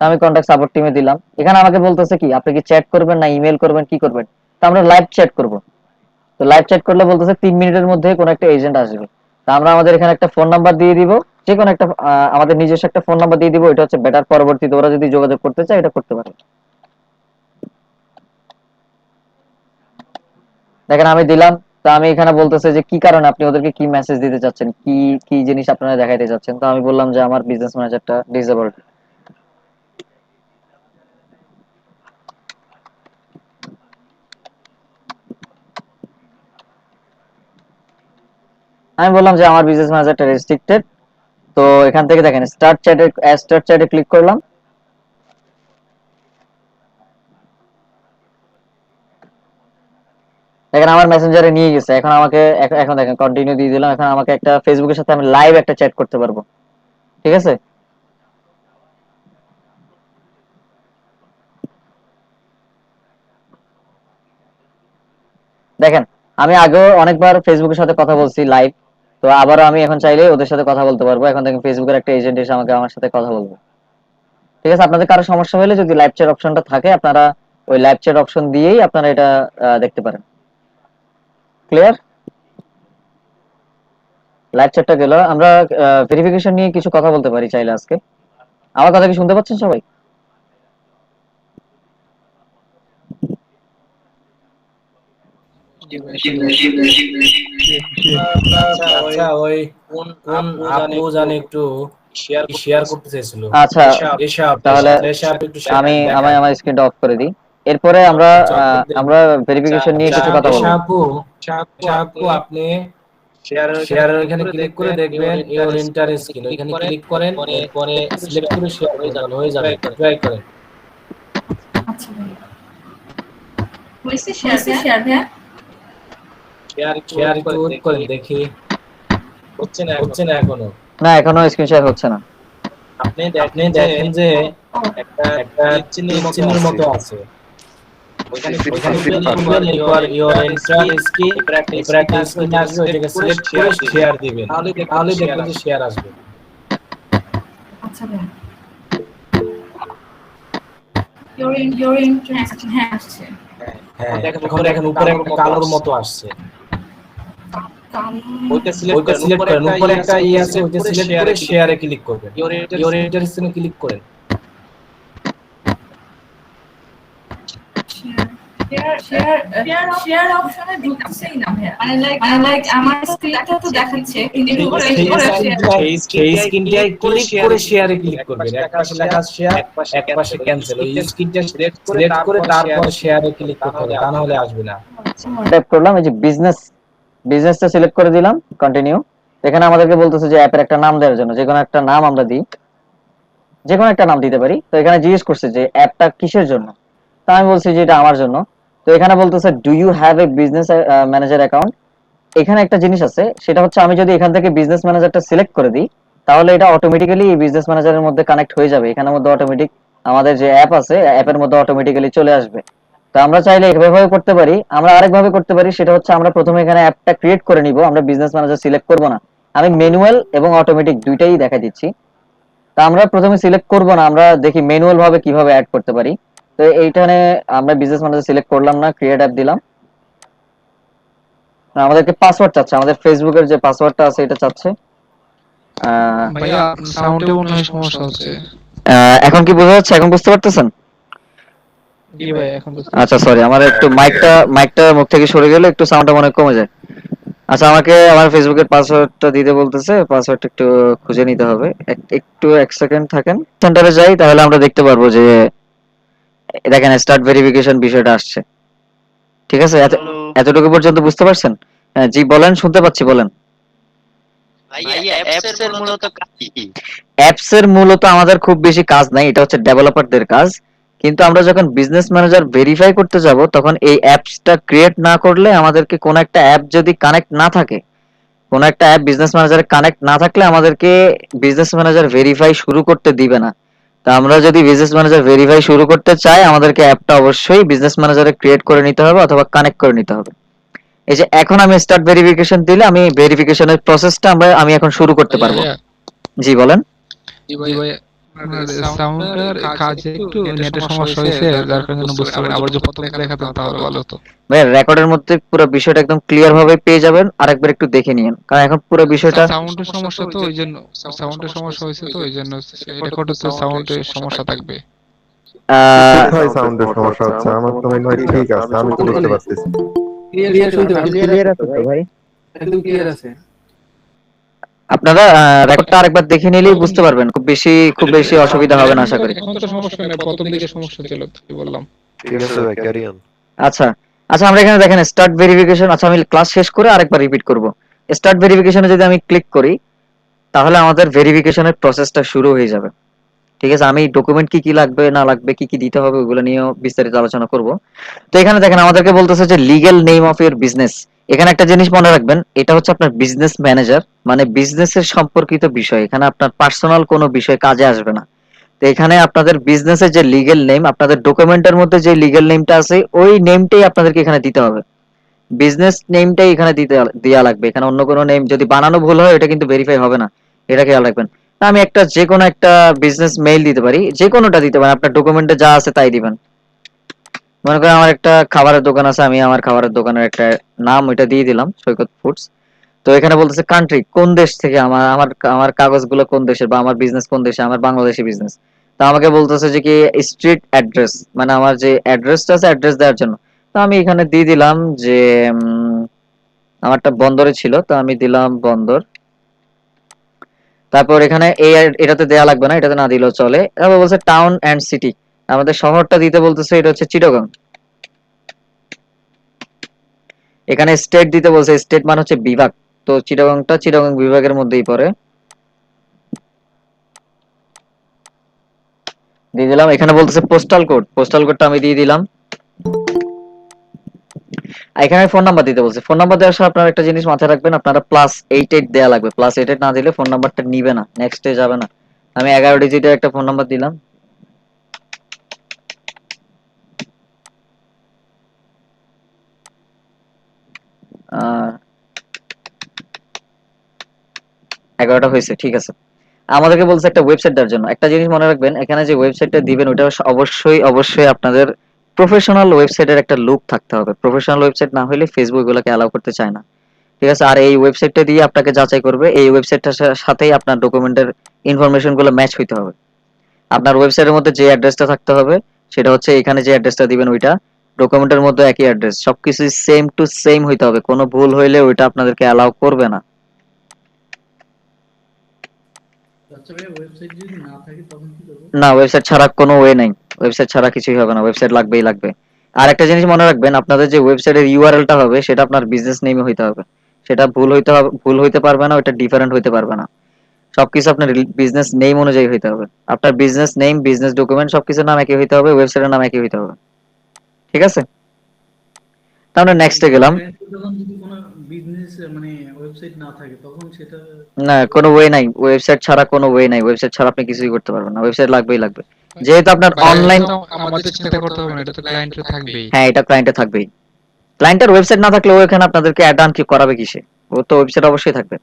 আমি কন্টাক্ট সাপোর্ট টিমে দিলাম। এখানে আমাকে বলতেছে কি আপনি কি চ্যাট করবেন না ইমেল করবেন, কি করবেন? তো আমরা লাইভ চ্যাট করব। তো লাইভ চ্যাট করলে বলতেছে 3 মিনিটের মধ্যে কোন একটা এজেন্ট আসবে। তো আমরা আমাদের এখানে একটা ফোন নাম্বার দিয়ে দিব, যে কোনো একটা আমাদের নিজস্ব একটা ফোন নাম্বার দিয়ে দিব, এটা হচ্ছে বেটার। পরবর্তীতে ওরা যদি যোগাযোগ করতে চায় এটা করতে পারে। দেখেন আমি দিলাম। তো আমি এখানে বলতেছে যে কি কারণে আপনি ওদেরকে কি মেসেজ দিতে চাচ্ছেন, কি কি জিনিস আপনারা দেখাইতে চাচ্ছেন। তো আমি বললাম যে আমার বিজনেস ম্যানেজারটা ডিসেবলড। আমি বললাম যে আমার বিজনেস ম্যানেজারটা রেস্ট্রিক্টেড। তো এখান থেকে দেখেন স্টার্ট চ্যাটে ক্লিক করলাম। দেখেন আমার মেসেঞ্জারে নিয়ে গেছে। এখন আমাকে এখন দেখেন কন্টিনিউ দিয়ে দিলাম। এখন আমাকে একটা ফেসবুকের সাথে আমি লাইভ একটা চ্যাট করতে পারবো, ঠিক আছে? দেখেন আমি আগেও অনেকবার ফেসবুকের সাথে কথা বলছি লাইভ, তো আবারও আমি এখন চাইলে ওদের সাথে কথা বলতে পারবো। এখন দেখেন ফেসবুকের একটা এজেন্ট এসে আমার সাথে কথা বলবো, ঠিক আছে? আপনাদের কারো সমস্যা হলে যদি লাইভ চ্যাট অপশনটা থাকে আপনারা ওই লাইভ চ্যাট অপশন দিয়েই আপনারা এটা দেখতে পারেন। ক্লিয়ার? লাইভ চ্যাটটা গেল। আমরা ভেরিফিকেশন নিয়ে কিছু কথা বলতে পারি চাইলে আজকে। আমার কথা কি শুনতে পাচ্ছেন সবাই? আচ্ছা ওই কোন আপু জানে একটু শেয়ার করতে চাইছিল। আচ্ছা তাহলে আমি আমার স্ক্রিনটা অফ করে দিই। এরপরে আমরা ভেরিফিকেশন নিয়ে কিছু কথা বলবো। আপু আপনি শেয়ারের এখানে ক্লিক করে দেখবেন ইওর এন্টার স্ক্রিন, এখানে ক্লিক করেন, এরপরে সিলেক্ট করে শেয়ার হয়ে যাবে। ট্রাই করেন। আচ্ছা হইছে শেয়ার হ্যাঁ, শেয়ার একটু ওয়েট করেন দেখি। হচ্ছে না এখনো। না এখনো স্ক্রিন শেয়ার হচ্ছে না। আপনি দেখেন যে একটা চিহ্নের মতো আছে, ওইখানে your enter screen practice screen আসবে, ওইটাকে সিলেক্ট করে শেয়ার দিবেন, তাহলে দেখবেন যে শেয়ার আসবে। আচ্ছা ভাই your interaction হ্যাঁ আসছে। হ্যাঁ এখন দেখেন উপরে একটা কালোর মতো আসছে, ওইটা সিলেক্ট করেন। উপরে একটা আছে, ওইটা সিলেক্ট করে শেয়ারে ক্লিক করবেন। ইওর এন্টার স্ক্রিনে ক্লিক করেন। শেয়ার অপশনে ঢুকছেই না ভাইয়া, মানে লাইক আমার স্ক্রিনটা তো দেখাচ্ছে কিন্তু এই স্ক্রিনটায় ক্লিক করে শেয়ারে ক্লিক করবেন। এক পাশে লেখা শেয়ার, এক পাশে ক্যান্সেল। ওই স্ক্রিনটা সিলেক্ট করে তারপর শেয়ারে ক্লিক করতে হবে, তা না হলে আসবে না। টাইপ করলাম, এই যে বিজনেসটা সিলেক্ট করে দিলাম, কন্টিনিউ। এখানে আমাদেরকে বলতেছে যে অ্যাপের একটা নাম দেওয়ার জন্য, যে কোনো একটা নাম আমরা দিই, যে কোনো একটা নাম দিতে পারি। তো এখানে জিজ্ঞেস করছে যে অ্যাপটা কিসের জন্য। তা আমি বলছি যে এটা আমার জন্য। তো এখানে বলতেছে do you have a business manager account. এখানে একটা জিনিস আছে, সেটা হচ্ছে আমি যদি এখান থেকে বিজনেস ম্যানেজারটা সিলেক্ট করে দিই, তাহলে এটা অটোমেটিক্যালি এই বিজনেস ম্যানেজারের মধ্যে কানেক্ট হয়ে যাবে। এখানের মধ্যে অটোমেটিক আমাদের যে অ্যাপ আছে, অ্যাপের মধ্যে অটোমেটিক্যালি চলে আসবে। তো আমরা চাইলে এভাবে করতে পারি, আমরা আরেকভাবে করতে পারি, সেটা হচ্ছে আমরা প্রথমে এখানে অ্যাপটা ক্রিয়েট করে নিব, আমরা বিজনেস ম্যানেজার সিলেক্ট করব না। আমি ম্যানুয়াল এবং অটোমেটিক দুইটাই দেখা দিচ্ছি। তা আমরা প্রথমে সিলেক্ট করব না, আমরা দেখি ম্যানুয়াল ভাবে কিভাবে অ্যাড করতে পারি। তো এইখানে আমরা বিজনেস ম্যানেজার সিলেক্ট করলাম না, ক্রিয়েট অ্যাপ দিলাম। আমাদেরকে পাসওয়ার্ড চাচ্ছে, আমাদের ফেসবুকের যে পাসওয়ার্ডটা আছে এটা চাচ্ছে। ভাইয়া সাউন্ডে মনে হয় সমস্যা হচ্ছে। এখন কি বোঝা যাচ্ছে? এখন বুঝতে পারতেছেন? জি ভাই, এখন বুঝতে আচ্ছা সরি, আমার একটু মাইকটা মুখ থেকে সরে গেলে একটু সাউন্ডটা মনে হয় কমে যায়। আচ্ছা, আমাকে আমার ফেসবুকের পাসওয়ার্ডটা দিতে বলতেছে, পাসওয়ার্ডটা একটু খুঁজে নিতে হবে। একটু এক সেকেন্ড থাকেন, সেন্টারে যাই, তাহলে আমরা দেখতে পারবো যে দেখেন স্টার্ট ভেরিফিকেশন বিষয়টা আসছে। ঠিক আছে, এতটুকু পর্যন্ত বুঝতে পারছেন? জি বলেন, শুনতে পাচ্ছি, বলেন। অ্যাপস এর মূলত আমাদের খুব বেশি কাজ নাই, এটা হচ্ছে ডেভেলপারদের কাজ। কিন্তু আমরা যখন বিজনেস ম্যানেজার ভেরিফাই করতে যাব, তখন এই অ্যাপসটা ক্রিয়েট না করলে আমাদেরকে কোন একটা অ্যাপ যদি কানেক্ট না থাকে, কোন একটা অ্যাপ বিজনেস ম্যানেজারে কানেক্ট না থাকলে আমাদেরকে বিজনেস ম্যানেজার ভেরিফাই শুরু করতে দিবে না। তা আমরা যদি বিজনেস ম্যানেজার ভেরিফাই শুরু করতে চাই, আমাদেরকে অ্যাপটা অবশ্যই বিজনেস ম্যানেজারে ক্রিয়েট করে নিতে হবে অথবা কানেক্ট করে নিতে হবে। এই যে এখন আমি স্টার্ট ভেরিফিকেশন দিলে আমি ভেরিফিকেশনের প্রসেসটা আমি এখন শুরু করতে পারবো। জি বলেন। জি ভাই, সাউন্ডের কাজে একটু নেটের সমস্যা হয়েছে, যার কারণে বুঝতে পারি। আবার যে প্রথম দেখাতেন তাহলে ভালো হতো। ভাই রেকর্ডের মধ্যে পুরো বিষয়টা একদম ক্লিয়ার ভাবে পেয়ে যাবেন, আরেকবার একটু দেখে নিন, কারণ এখন পুরো বিষয়টা সাউন্ডের সমস্যা তো ওই জন্য, সাউন্ডের সমস্যা হয়েছে তো ওই জন্য রেকর্ডে তো সাউন্ডের সমস্যা থাকবে। কোথায় সাউন্ডের সমস্যা হচ্ছে? আমার তো মনে হয় ঠিক আছে, আমি তো দেখতে পাচ্ছি। ক্লিয়ার শুনতে পাচ্ছি, ক্লিয়ার আছে তো ভাই? একদম ক্লিয়ার আছে। আপনারা রেকর্ডটা আরেকবার দেখে নিলেই বুঝতে পারবেন, খুব বেশি অসুবিধা হবে না আশা করি। এখন তো সমস্যা নেই, প্রথম দিকে সমস্যা ছিল কি বললাম। ঠিক আছে ভাই, ক্যারি অন। আচ্ছা আচ্ছা, আমরা এখানে দেখেন স্টার্ট ভেরিফিকেশন। আচ্ছা, আমি ক্লাস শেষ করে আরেকবার রিপিট করব। স্টার্ট ভেরিফিকেশনে যদি আমি ক্লিক করি, তাহলে আমাদের ভেরিফিকেশনের প্রসেসটা শুরু হয়ে যাবে। ঠিক আছে, আমি ডকুমেন্ট কি কি লাগবে না লাগবে, কি কি দিতে হবে, ওগুলো নিয়েও বিস্তারিত আলোচনা করব। তো এখানে দেখেন আমাদেরকে বলতেছে যে legal name of your business. এখানে একটা জিনিস মনে রাখবেন, এটা হচ্ছে আপনার বিজনেস ম্যানেজার, মানে বিজনেসের সম্পর্কিত বিষয়। এখানে আপনার পার্সোনাল কোনো বিষয় কাজে আসবে না। তো এখানে আপনাদের বিজনেসের যে লিগ্যাল নেম, আপনাদের ডকুমেন্টের মধ্যে যে লিগ্যাল নেমটা আছে, ওই নেমটাই আপনাদেরকে এখানে দিতে হবে। বিজনেস নেমটাই এখানে দেয়া লাগবে। এখানে অন্য কোনো নেম যদি বানানো ভুল হয়, এটা কিন্তু ভেরিফাই হবে না, এটা খেয়াল রাখবেন। আমি যে কোনো একটা বিজনেস মেইল দিতে পারি, যে কোনোটা দিতে পারেন, আপনার ডকুমেন্টে যা আছে তাই দিবেন। মনে করেন আমার একটা খাবারের দোকান আছে, আমি আমার খাবারের দোকানের একটা নাম ওইটা দিয়ে দিলাম, সৈকত ফুডস। তো এখানে বলতেছে কান্ট্রি, কোন দেশ থেকে আমার আমার আমার কাগজগুলো কোন দেশের, বা আমার বিজনেস কোন দেশে, আমার বাংলাদেশি বিজনেস। তো আমাকে বলতেছে যে কি স্ট্রিট অ্যাড্রেস, মানে আমার যে অ্যাড্রেসটা আছে অ্যাড্রেস দেওয়ার জন্য। তো আমি এখানে দিয়ে দিলাম যে আমারটা বন্দরে ছিল, তো আমি দিলাম বন্দর। তারপর এখানে এটাতে দেয়া লাগবে না, এটাতে না দিলেও চলে। তারপর বলছে টাউন এন্ড সিটি, আমাদের শহরটা দিতে বলতেছে, এটা হচ্ছে চিটাগং। এখানে স্টেট দিতে বলছে, স্টেট মানে হচ্ছে বিভাগ, তো চিটাগংটা চিটাগং বিভাগের মধ্যেই পড়ে, দিয়ে দিলাম। এখানে বলতেছে পোস্টাল কোড, পোস্টাল কোডটা আমি দিয়ে দিলাম। এখানে ফোন নাম্বার দিতে বলছে, ফোন নাম্বার দেওয়ার সময় আপনারা একটা জিনিস মাথায় রাখবেন, আপনারা +88 দেয়া লাগবে, +88 না দিলে ফোন নাম্বারটা নিবে না, নেক্সটে যাবে না। আমি 11 ডিজিটের একটা ফোন নাম্বার দিলাম। আহ 11টা হয়েছে, ঠিক আছে। আমাদেরকে বলছে একটা ওয়েবসাইট দেওয়ার জন্য। একটা জিনিস মনে রাখবেন, এখানে যে ওয়েবসাইটটা দিবেন ওটা অবশ্যই আপনাদের প্রফেশনাল ওয়েবসাইটের একটা লুক থাকতে হবে। প্রফেশনাল ওয়েবসাইট না হলে ফেসবুক এগুলোকে অ্যালাউ করতে চায় না। ঠিক আছে, আর এই ওয়েবসাইটটা দিয়ে আপনাকে যাচাই করবে, এই ওয়েবসাইটটার সাথেই আপনার ডকুমেন্টের ইনফরমেশন গুলো ম্যাচ হইতে হবে। আপনার ওয়েবসাইটের মধ্যে যে অ্যাড্রেসটা থাকতে হবে, সেটা হচ্ছে এখানে যে অ্যাড্রেসটা দিবেন ওইটা, ডকুমেন্টের মধ্যে একই অ্যাড্রেস, সবকিছু সেম টু সেম হইতে হবে। কোনো ভুল হইলে ওইটা আপনাদেরকে অ্যালাউ করবে না। না, ওয়েবসাইট ছাড়া কোনো ওয়ে নাই, ওয়েবসাইট ছাড়া কিছুই হবে না, ওয়েবসাইট লাগবেই লাগবে। আর একটা জিনিস মনে রাখবেন, আপনাদের যে ওয়েবসাইটের ইউআরএলটা হবে সেটা আপনার বিজনেস নেমে হইতে হবে। সেটা ভুল হইতে পারবে না, ওটা ডিফারেন্ট হইতে পারবে না। সবকিছু আপনার বিজনেস নেম অনুযায়ী হইতে হবে। আপনার বিজনেস নেম, বিজনেস ডকুমেন্ট সবকিছুর নাম একই হইতে হবে, ওয়েবসাইটের নাম একই হইতে হবে। ঠিক আছে? তাহলে নেক্সটে গেলাম। যখন যদি কোনো বিজনেস মানে ওয়েবসাইট না থাকে তখন সেটা না, কোনো ওয়ে নাই, ওয়েবসাইট ছাড়া কোনো ওয়ে নাই, ওয়েবসাইট ছাড়া আপনি কিছুই করতে পারবেন না, ওয়েবসাইট লাগবেই লাগবে। যেহেতু আপনার ভাই এটা অনলাইন, তো আমাদের চিন্তা করতে হবে না, এটা তো ক্লায়েন্টের থাকবেই। হ্যাঁ এটা ক্লায়েন্টে থাকবেই। ক্লায়েন্টের ওয়েবসাইট না থাকলে ও এখানে আপনাদেরকে অ্যাড অন কি করাবে কিসে, ও তো ওয়েবসাইট অবশ্যই থাকবে।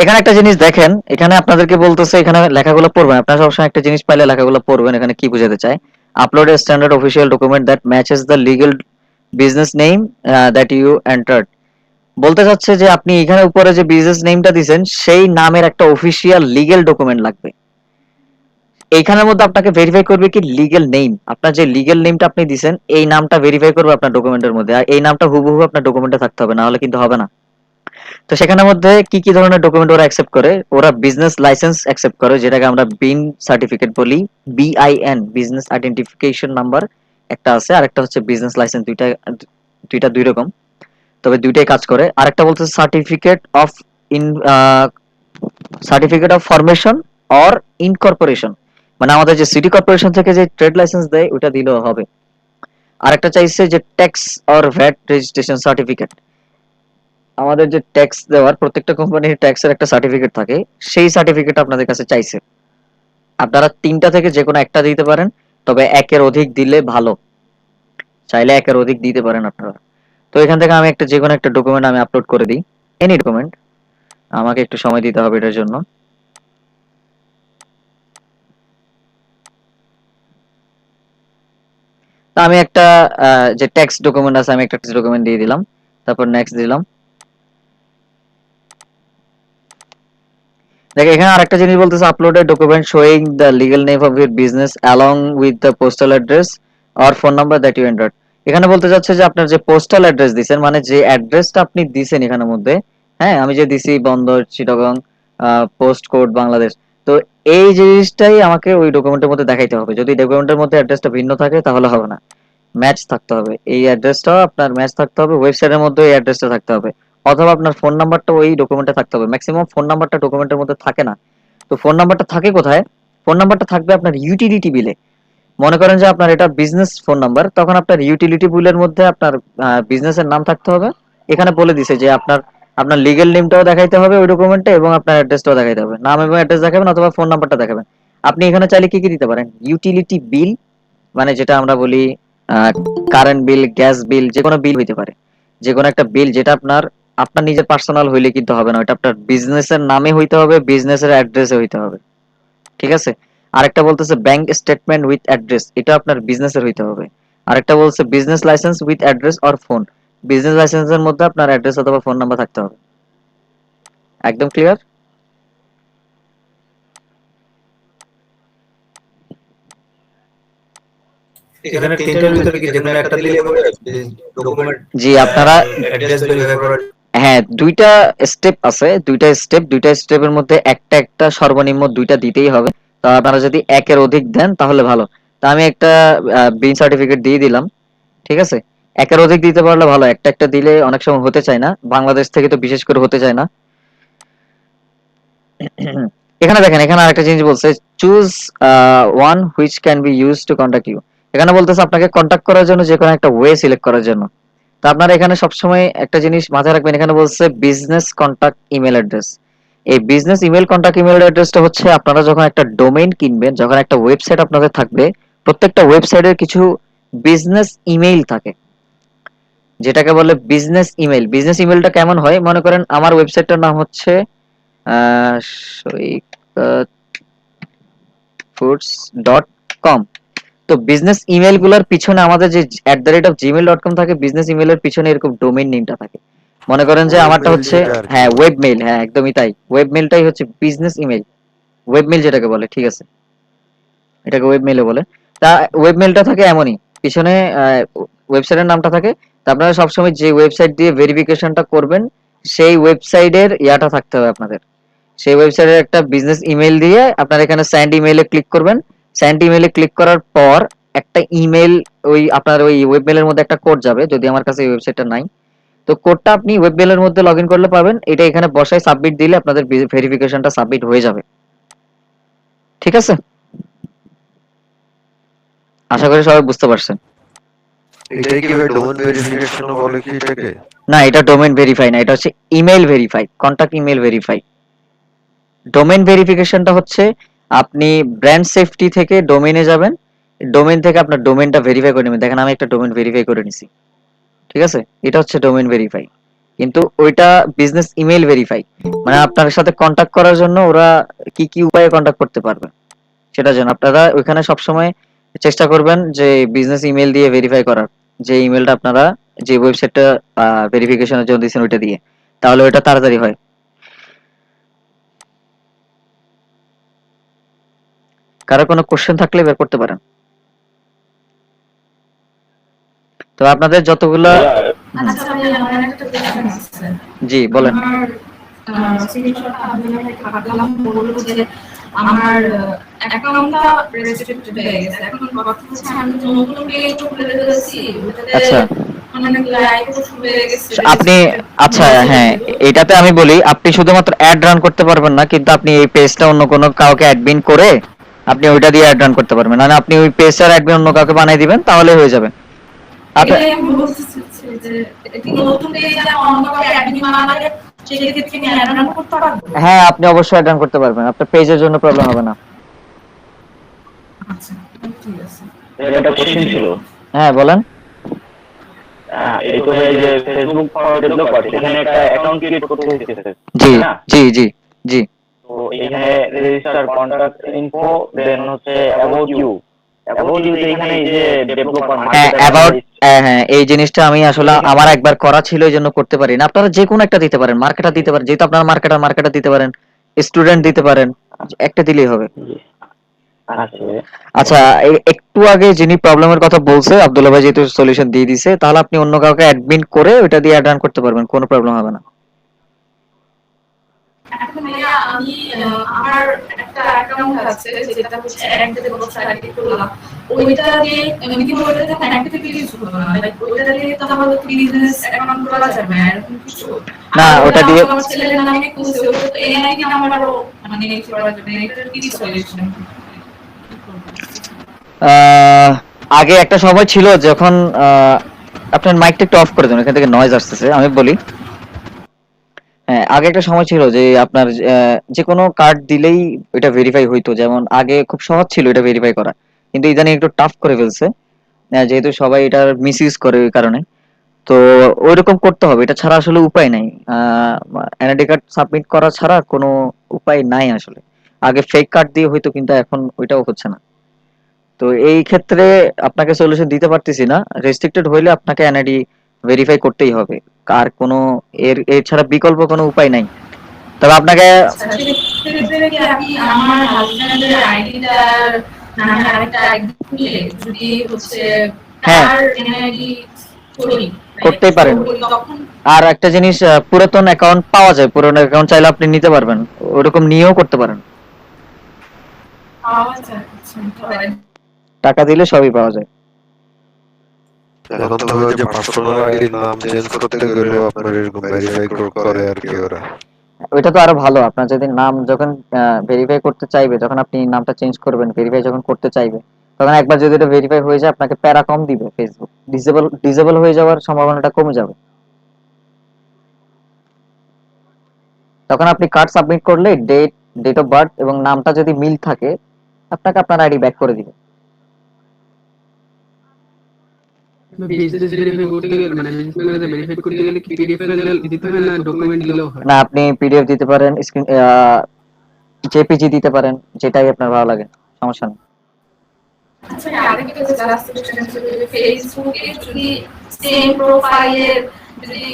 এখানে একটা জিনিস দেখেন, এখানে আপনাদেরকে বলতেছে এখানে লেখাগুলো পড়বেন, আপনারা সবসময় একটা জিনিস পাইলে লেখাগুলো পড়বেন। এখানে কি বোঝাতে চায়, upload a standard official document that matches the legal business name that you entered. বলতে চাচ্ছে যে আপনি এখানে উপরে যে বিজনেস নেমটা দিবেন সেই নামের একটা অফিসিয়াল লিগ্যাল ডকুমেন্ট লাগবে। এইখানের মধ্যে আপনাকে ভেরিফাই করবে কি লিগ্যাল নেম, আপনার যে লিগ্যাল নেমটা আপনি দিবেন এই নামটা ভেরিফাই করবে আপনার ডকুমেন্টের মধ্যে, আর এই নামটা হুবহু আপনার ডকুমেন্টে থাকতে হবে, না হলে কিন্তু হবে না। তো সেখানের মধ্যে কি কি ধরনের ডকুমেন্ট ওরা অ্যাকসেপ্ট করে, ওরা বিজনেস লাইসেন্স অ্যাকসেপ্ট করে, যেটাকে আমরা বিন সার্টিফিকেট বলি, বিআইএন বিজনেস আইডেন্টিফিকেশন নাম্বার একটা আছে, আর একটা হচ্ছে বিজনেস লাইসেন্স। দুইটা দুইটা দুই রকম, তবে দুইটাই কাজ করে। আরেকটা বলতে certificate of in certificate of formation or incorporation, মানে আমাদের যে সিটি কর্পোরেশন থেকে যে ট্রেড লাইসেন্স দেয় ওটা দিলেও হবে। আরেকটা চাইছে যে tax or VAT registration certificate, আমাদের যে ট্যাক্স দেওয়ার প্রত্যেকটা কোম্পানির ট্যাক্সের একটা সার্টিফিকেট থাকে, সেই সার্টিফিকেট আপনাদের কাছে চাইছে। আপনারা তিনটা থেকে যে কোনো একটা দিতে পারেন, তবে একের অধিক দিলে ভালো, চাইলে একের অধিক দিতে পারেন আপনারা। তো এখান থেকে আমি একটা যে কোনো একটা ডকুমেন্ট আমি আপলোড করে দিই, এনি ডকুমেন্ট। আমাকে একটু সময় দিতে হবে এটার জন্য। তো আমি একটা যে ট্যাক্স ডকুমেন্ট আছে আমি একটা ট্যাক্স ডকুমেন্ট দিয়ে দিলাম, তারপর নেক্সট দিলাম। দেখো এখানে আরেকটা জিনিস বলতেছে upload a document showing the legal name of your business along with the postal address or phone number that you entered. এখানে বলতে চাচ্ছে যে আপনার যে পোস্টাল অ্যাড্রেস দিবেন, মানে যে অ্যাড্রেসটা আপনি দিবেন এখানের মধ্যে, হ্যাঁ আমি যে দিছি বন্দর চিটাগং পোস্ট কোড বাংলাদেশ, তো এই জিনিসটাই আমাকে ওই ডকুমেন্টের মধ্যে দেখাইতে হবে। যদি ডকুমেন্টের মধ্যে অ্যাড্রেসটা ভিন্ন থাকে তাহলে হবে না, ম্যাচ থাকতে হবে, এই অ্যাড্রেসটাও আপনার ম্যাচ থাকতে হবে, ওয়েবসাইটের মধ্যে এই অ্যাড্রেসটা থাকতে হবে, অথবা আপনার ফোন নাম্বারটা ওই ডকুমেন্টে থাকতে হবে। ম্যাক্সিমাম ফোন নাম্বারটা ডকুমেন্টের মধ্যে থাকে না, তো ফোন নাম্বারটা থাকে কোথায়, ফোন নাম্বারটা থাকবে আপনার ইউটিলিটি বিলে। মনে করেন যে আপনার এটা বিজনেস ফোন নাম্বার, তখন আপনার ইউটিলিটি বিলের মধ্যে আপনার বিজনেসের নাম থাকতে হবে। এখানে বলে দিছে যে আপনার আপনার লিগ্যাল নেমটাও দেখাইতে হবে ওই ডকুমেন্টে, এবং আপনার অ্যাড্রেসটাও দেখাইতে হবে, নাম এবং অ্যাড্রেস দেখাবেন অথবা ফোন নাম্বারটা দেখাবেন। আপনি এখানে চাইলে কি কি দিতে পারেন, ইউটিলিটি বিল, মানে যেটা আমরা বলি কারেন্ট বিল, গ্যাস বিল, যে কোনো বিল হইতে পারে, যে কোনো একটা বিল যেটা আপনার আপনার নিজের পার্সোনাল হইলে কিন্তু হবে না, ওটা আপনার বিজনেসের নামে হইতে হবে, বিজনেসের অ্যাড্রেসে হইতে হবে, ঠিক আছে। আরেকটা বলতেছে ব্যাংক স্টেটমেন্ট উইথ অ্যাড্রেস, এটা আপনার বিজনেসের হইতে হবে। আরেকটা বলছে business licence with address or phone, business লাইসেন্সের মধ্যে আপনার অ্যাড্রেস অথবা ফোন নাম্বার থাকতে হবে। একদম ক্লিয়ার? এখানে তিনটার ভিতরে কি যেকোনো একটা দিলে হবে ডকুমেন্ট? জি আপনারা অ্যাড্রেস ভেরিফাই করার হ্যাঁ দুইটা স্টেপ আছে, দুইটা স্টেপের মধ্যে একটা একটা সর্বনিম্ন দুইটা দিতেই হবে। তো আপনারা যদি একের অধিক দেন তাহলে ভালো। তা আমি একটা বিন সার্টিফিকেট দিয়ে দিলাম, ঠিক আছে। একের অধিক দিতে পারলে ভালো, একটা একটা দিলে অনেক সময় হতে চায় না, বাংলাদেশ থেকে তো বিশেষ করে হতে চায় না। এখানে দেখেন, এখানে আরেকটা জিনিস বলছে choose one which can be use to contact you. এখানে বলতেছে আপনাকে কন্টাক্ট করার জন্য যে কোনো একটা ওয়ে সিলেক্ট করার জন্য। তো আপনারা এখানে সবসময় একটা জিনিস মাথায় রাখবেন, এখানে বলছে বিজনেস কন্টাক্ট ইমেল অ্যাড্রেস। এই বিজনেস ইমেল কন্টাক্ট ইমেল অ্যাড্রেসটা হচ্ছে আপনারা যখন একটা ডোমেইন কিনবেন, যখন একটা ওয়েবসাইট আপনাদের থাকবে, প্রত্যেকটা ওয়েবসাইটের কিছু বিজনেস ইমেইল থাকে, যেটাকে বলে বিজনেস ইমেল। বিজনেস ইমেলটা কেমন হয়, মনে করেন আমার ওয়েবসাইটটার নাম হচ্ছে ফুডস.কম। তো বিজনেস ইমেল গুলোর পিছনে আমাদের যে @gmail.com থাকে, বিজনেস ইমেলের পিছনে এরকম ডোমেইন নেমটা থাকে। মনে করেন যে আমারটা হচ্ছে হ্যাঁ ওয়েব মেইল, হ্যাঁ একদমই তাই, ওয়েব মেইলটাই হচ্ছে বিজনেস ইমেল, ওয়েব মেইল যেটাকে বলে, ঠিক আছে, এটাকে ওয়েব মেইলও বলে। তা ওয়েব মেইলটা থাকে এমনই, পিছনে ওয়েবসাইটের নামটা থাকে। তা আপনারা সবসময় যে ওয়েবসাইট দিয়ে ভেরিফিকেশনটা করবেন সেই ওয়েবসাইটের ইয়াটা থাকতে হবে আপনাদের, সেই ওয়েবসাইটের একটা বিজনেস ইমেল দিয়ে আপনারা এখানে সেন্ড ইমেইলে ক্লিক করবেন। সেন্ড ইমেইলে ক্লিক করার পর একটা ইমেল, ওই আপনার ওই ওয়েব মেইলের মধ্যে একটা কোড যাবে, যদি আমার কাছে এই ওয়েবসাইটটা নাই, তো কোডটা আপনি ওয়েব মেইলের মধ্যে লগইন করলে পাবেন, এটা এখানে বসায় সাবমিট দিলে আপনাদের ভেরিফিকেশনটা সাবমিট হয়ে যাবে, ঠিক আছে। আশা করি সবাই বুঝতে পারছেন। এটাই কি ভাই ডোমেন ভেরিফিকেশন বলে কি এটাকে? না, এটা ডোমেন ভেরিফাই না, এটা হচ্ছে email verify, contact email verify. Domain ভেরিফিকেশনটা হচ্ছে আপনি ব্র্যান্ড সেফটি থেকে ডোমেনে যাবেন, ডোমেন থেকে আপনার ডোমেনটা ভেরিফাই করে নেবেন। দেখেন আমি একটা ডোমেন ভেরিফাই করে নিছি, ঠিক আছে, এটা হচ্ছে ডোমেন ভেরিফাই। কিন্তু ওইটা বিজনেস ইমেল ভেরিফাই, মানে আপনার সাথে কন্টাক্ট করার জন্য ওরা কি কি উপায়ে কন্টাক্ট করতে পারবে সেটার জন্য আপনারা ওইখানে সবসময় চেষ্টা করবেন যে বিজনেস ইমেল দিয়ে ভেরিফাই করার, যে ইমেলটা আপনারা যে ওয়েবসাইটটা ভেরিফিকেশনের জন্য দিয়েছেন ওইটা দিয়ে, তাহলে ওইটা তাড়াতাড়ি হয়। কারো কোনো কোশ্চেন থাকলে বের করতে পারেন। তো আপনাদের যতগুলো, আচ্ছা ভাই, আমার একটা কোশ্চেন আছে। জি বলেন। আমার স্ক্রিনশট আপনাকে পাঠালাম, বলবো যে আমার অ্যাকাউন্টটা রেস্ট্রিক্টেড হয়ে গেছে। এখন কথা হচ্ছে আমি তো নতুন পেজ খুলে ফেলেছি, ওটাতে আচ্ছা অনেক লাইক শুরু হয়ে গেছে। আপনি, আচ্ছা হ্যাঁ, এটাতে আমি বলি আপনি শুধুমাত্র অ্যাড রান করতে পারবেন না, কিন্তু আপনি এই পেজটা অন্য কোনো কাউকে অ্যাডমিন করে আপনি ওইটা দিয়ে অ্যাড রান করতে পারবেন। মানে আপনি ওই পেজটার অ্যাডমিন অন্য কাউকে বানিয়ে দিবেন, তাহলে হয়ে যাবে। এটাই আমি বলতে চাচ্ছি যে একটি নতুন পেজে অন্য কাউকে অ্যাডমিন বানালে সেক্ষেত্রে কি অ্যাড রান করতে পারবো? হ্যাঁ, আপনি অবশ্যই অ্যাড রান করতে পারবেন, আপনার পেজের জন্য প্রবলেম হবে না। আচ্ছা ঠিক আছে। এটা কোশ্চেন ছিল। হ্যাঁ বলেন। এই তো ভাই যে ফেসবুক ফর ডেভেলপার এখানে একটা অ্যাকাউন্ট ক্রিয়েট করতে হয়েছে, জি না? জি জি জি। তো এখানে রেজিস্টার কন্টাক্ট ইনফো, দেন হচ্ছে অ্যাবাউট ইউ এখানে এই যে ডেভেলপার অ্যাবাউট, হ্যাঁ এই জিনিসটা আমি আসলে আমার একবার করা ছিল, এই জন্য করতে পারি না। আপনারা যে কোনো একটা দিতে পারেন, মার্কেটার দিতে পারেন, যেহেতু আপনারা মার্কেটার দিতে পারেন, স্টুডেন্ট দিতে পারেন, একটা দিলেই হবে। আচ্ছা একটু আগে যিনি প্রবলেমের কথা বলছে আব্দুল্লাহ ভাই যেহেতু সলিউশন দিয়ে দিছে, তাহলে আপনি অন্য কাউকে অ্যাডমিন করে ওটা দিয়ে অ্যাড রান করতে পারবেন, কোনো প্রবলেম হবে না। এখন ভাইয়া আমি আমার একটা অ্যাকাউন্ট আছে যেটা হচ্ছে একটা ওয়েবসাইটে করলাম, ওইটা দিয়ে আমি কি ওইটাতে অ্যাক্টিভিটি ইউজ করব না, লাইক ওইটা দিয়ে তাহলে বিজনেস অ্যাকাউন্ট করা যাবে না এরকম কিছু? না ওটা দিয়ে আমার ছেলের নামে খুলছে, ওটা তো এনআইডি নাম্বারও মানে ইউজ করা যাবে না, এটা কি সলিউশন? আগে একটা সময় ছিল যখন আপনার মাইকটা একটু অফ করে দেন, এখান থেকে নয়েজ আসতেছে, আমি বলি। হ্যাঁ আগে একটা সময় ছিল যে আপনার যে কোনো কার্ড দিলেই এটা ভেরিফাই হইতো, যেমন আগে খুব সহজ ছিল এটা ভেরিফাই করা, কিন্তু ইদানিং একটু টাফ করে ফেলছে, যেহেতু সবাই এটার মিসইউজ করে ওই কারণে। তো ওইরকম করতে হবে, এটা ছাড়া আসলে উপায় নাই। এনআইডি কার্ড সাবমিট করা ছাড়া কোনো উপায় নাই আসলে। আগে ফেক কার্ড দিয়ে হইতো, কিন্তু এখন ওইটাও হচ্ছে না। তো এই ক্ষেত্রে আপনাকে সলিউশন দিতে পারতেছি না, রেস্ট্রিক্টেড হইলে আপনাকে এনআইডি ভেরিফাই করতেই হবে, আর কোনো এর ছাড়া বিকল্প কোনো উপায় নাই। তবে আপনাকে সেক্ষেত্রে কি আমি আমার হাজবেন্ডের আইডিটা নামে আরেকটা আইডি খুলে যদি হচ্ছে হ্যাঁ তার এনআইডি করি করতেই পারেন। তখন আর একটা জিনিস, পুরাতন অ্যাকাউন্ট পাওয়া যায়, পুরানো অ্যাকাউন্ট চাইলে আপনি নিতে পারবেন, ওরকম নিয়েও করতে পারেন, পাওয়া যায়? টাকা দিলে সবই পাওয়া যায়। এখন তো ওই যে পার্সোনাল আইডির নাম চেঞ্জ করতে গেলে আপনার এরকম ভেরিফাই করে আর কি ওরা। ওইটা তো আরো ভালো, আপনার যদি নাম যখন ভেরিফাই করতে চাইবে, যখন আপনি নামটা চেঞ্জ করবেন, ভেরিফাই যখন করতে চাইবে, তখন একবার যদি এটা ভেরিফাই হয়ে যায় আপনাকে প্যারা কম দিবে, ফেসবুক ডিসেবল হয়ে যাওয়ার সম্ভাবনাটা কমে যাবে। তখন আপনি কার্ড সাবমিট করলে ডেট অফ বার্থ এবং নামটা যদি মিল থাকে, আপনাকে আপনার আইডি ব্যাক করে দিবে। বিজনেস ভেরিফাই করতে গেলে মানে বিজনেস ভেরিফাই করতে গেলে কি পিডিএফ দিতে হবে না ডকুমেন্ট দিলেও হয়? না আপনি পিডিএফ দিতে পারেন, স্ক্রিন জেপিজি দিতে পারেন, যেটাই আপনার ভালো লাগে, সমস্যা নেই। আচ্ছা আরেকটা জাস্ট কোশ্চেন আছে যে ফেসবুকে যদি সেম প্রোফাইলের যদি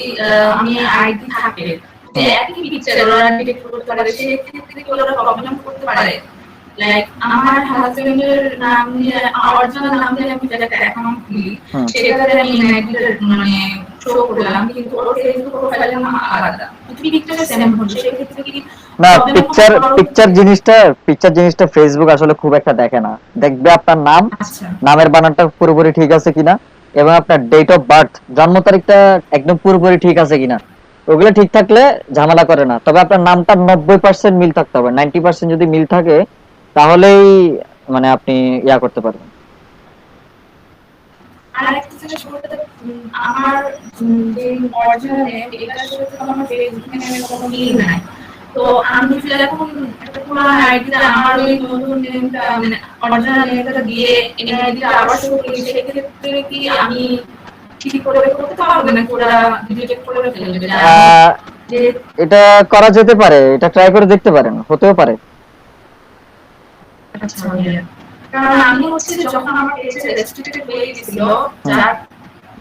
আমি আইডি থাকে যে একই পিকচার ওরা ডিটেক্ট করতে পারে, সেই ক্ষেত্রে কি ওরা প্রবলেম করতে পারে? লাইক আমার হাজবেন্ডের নাম দিয়ে অরিজিনাল নাম দিয়ে আমি যেটা অ্যাকাউন্ট খুলি সেটাতে আমি আইডিটা মানে শো করলাম, কিন্তু ওর ফেসবুক প্রোফাইলের নাম আলাদা, পিকচার সেম হচ্ছে, সেই ক্ষেত্রে কি না পিকচার জিনিসটা ফেসবুক আসলে খুব একটা দেখে না, দেখবে আপনার নাম, নামের বানানটা পুরোপুরি ঠিক আছে কিনা, এবং আপনার ডেট অফ বার্থ, জন্ম তারিখটা একদম পুরোপুরি ঠিক আছে কিনা, ওগুলো ঠিক থাকলে ঝামেলা করে না। তবে আপনার নামটা 90% মিল থাকতে হবে, 90% যদি মিল থাকে তাহলেই মানে আপনি ইয়া করতে পারবেন। আরেকটা জিনিস বলতে আমার যে অরিজিনাল নেম এটার সাথে তো আমার ফেসবুক নেমের কোনো মিল নাই। তো আমি যদি এখন একটা পুরানো আইডিতে আমার ওই নতুন নেমটা মানে অরিজিনাল নেমটা দিয়ে এই আইডিটা আবার শুরু করি, সেক্ষেত্রে কি আমি ঠিক করে করতে পারবো না, পুরো ডিলিট করে ফেলবে? যে এটা করা যেতে পারে, এটা ট্রাই করে দেখতে পারেন, হতেও পারে। আচ্ছা ভাইয়া, কারণ আমি হচ্ছে যে যখন আমার পেজে রেস্ট্রিক্টেড হয়ে গেছিল যার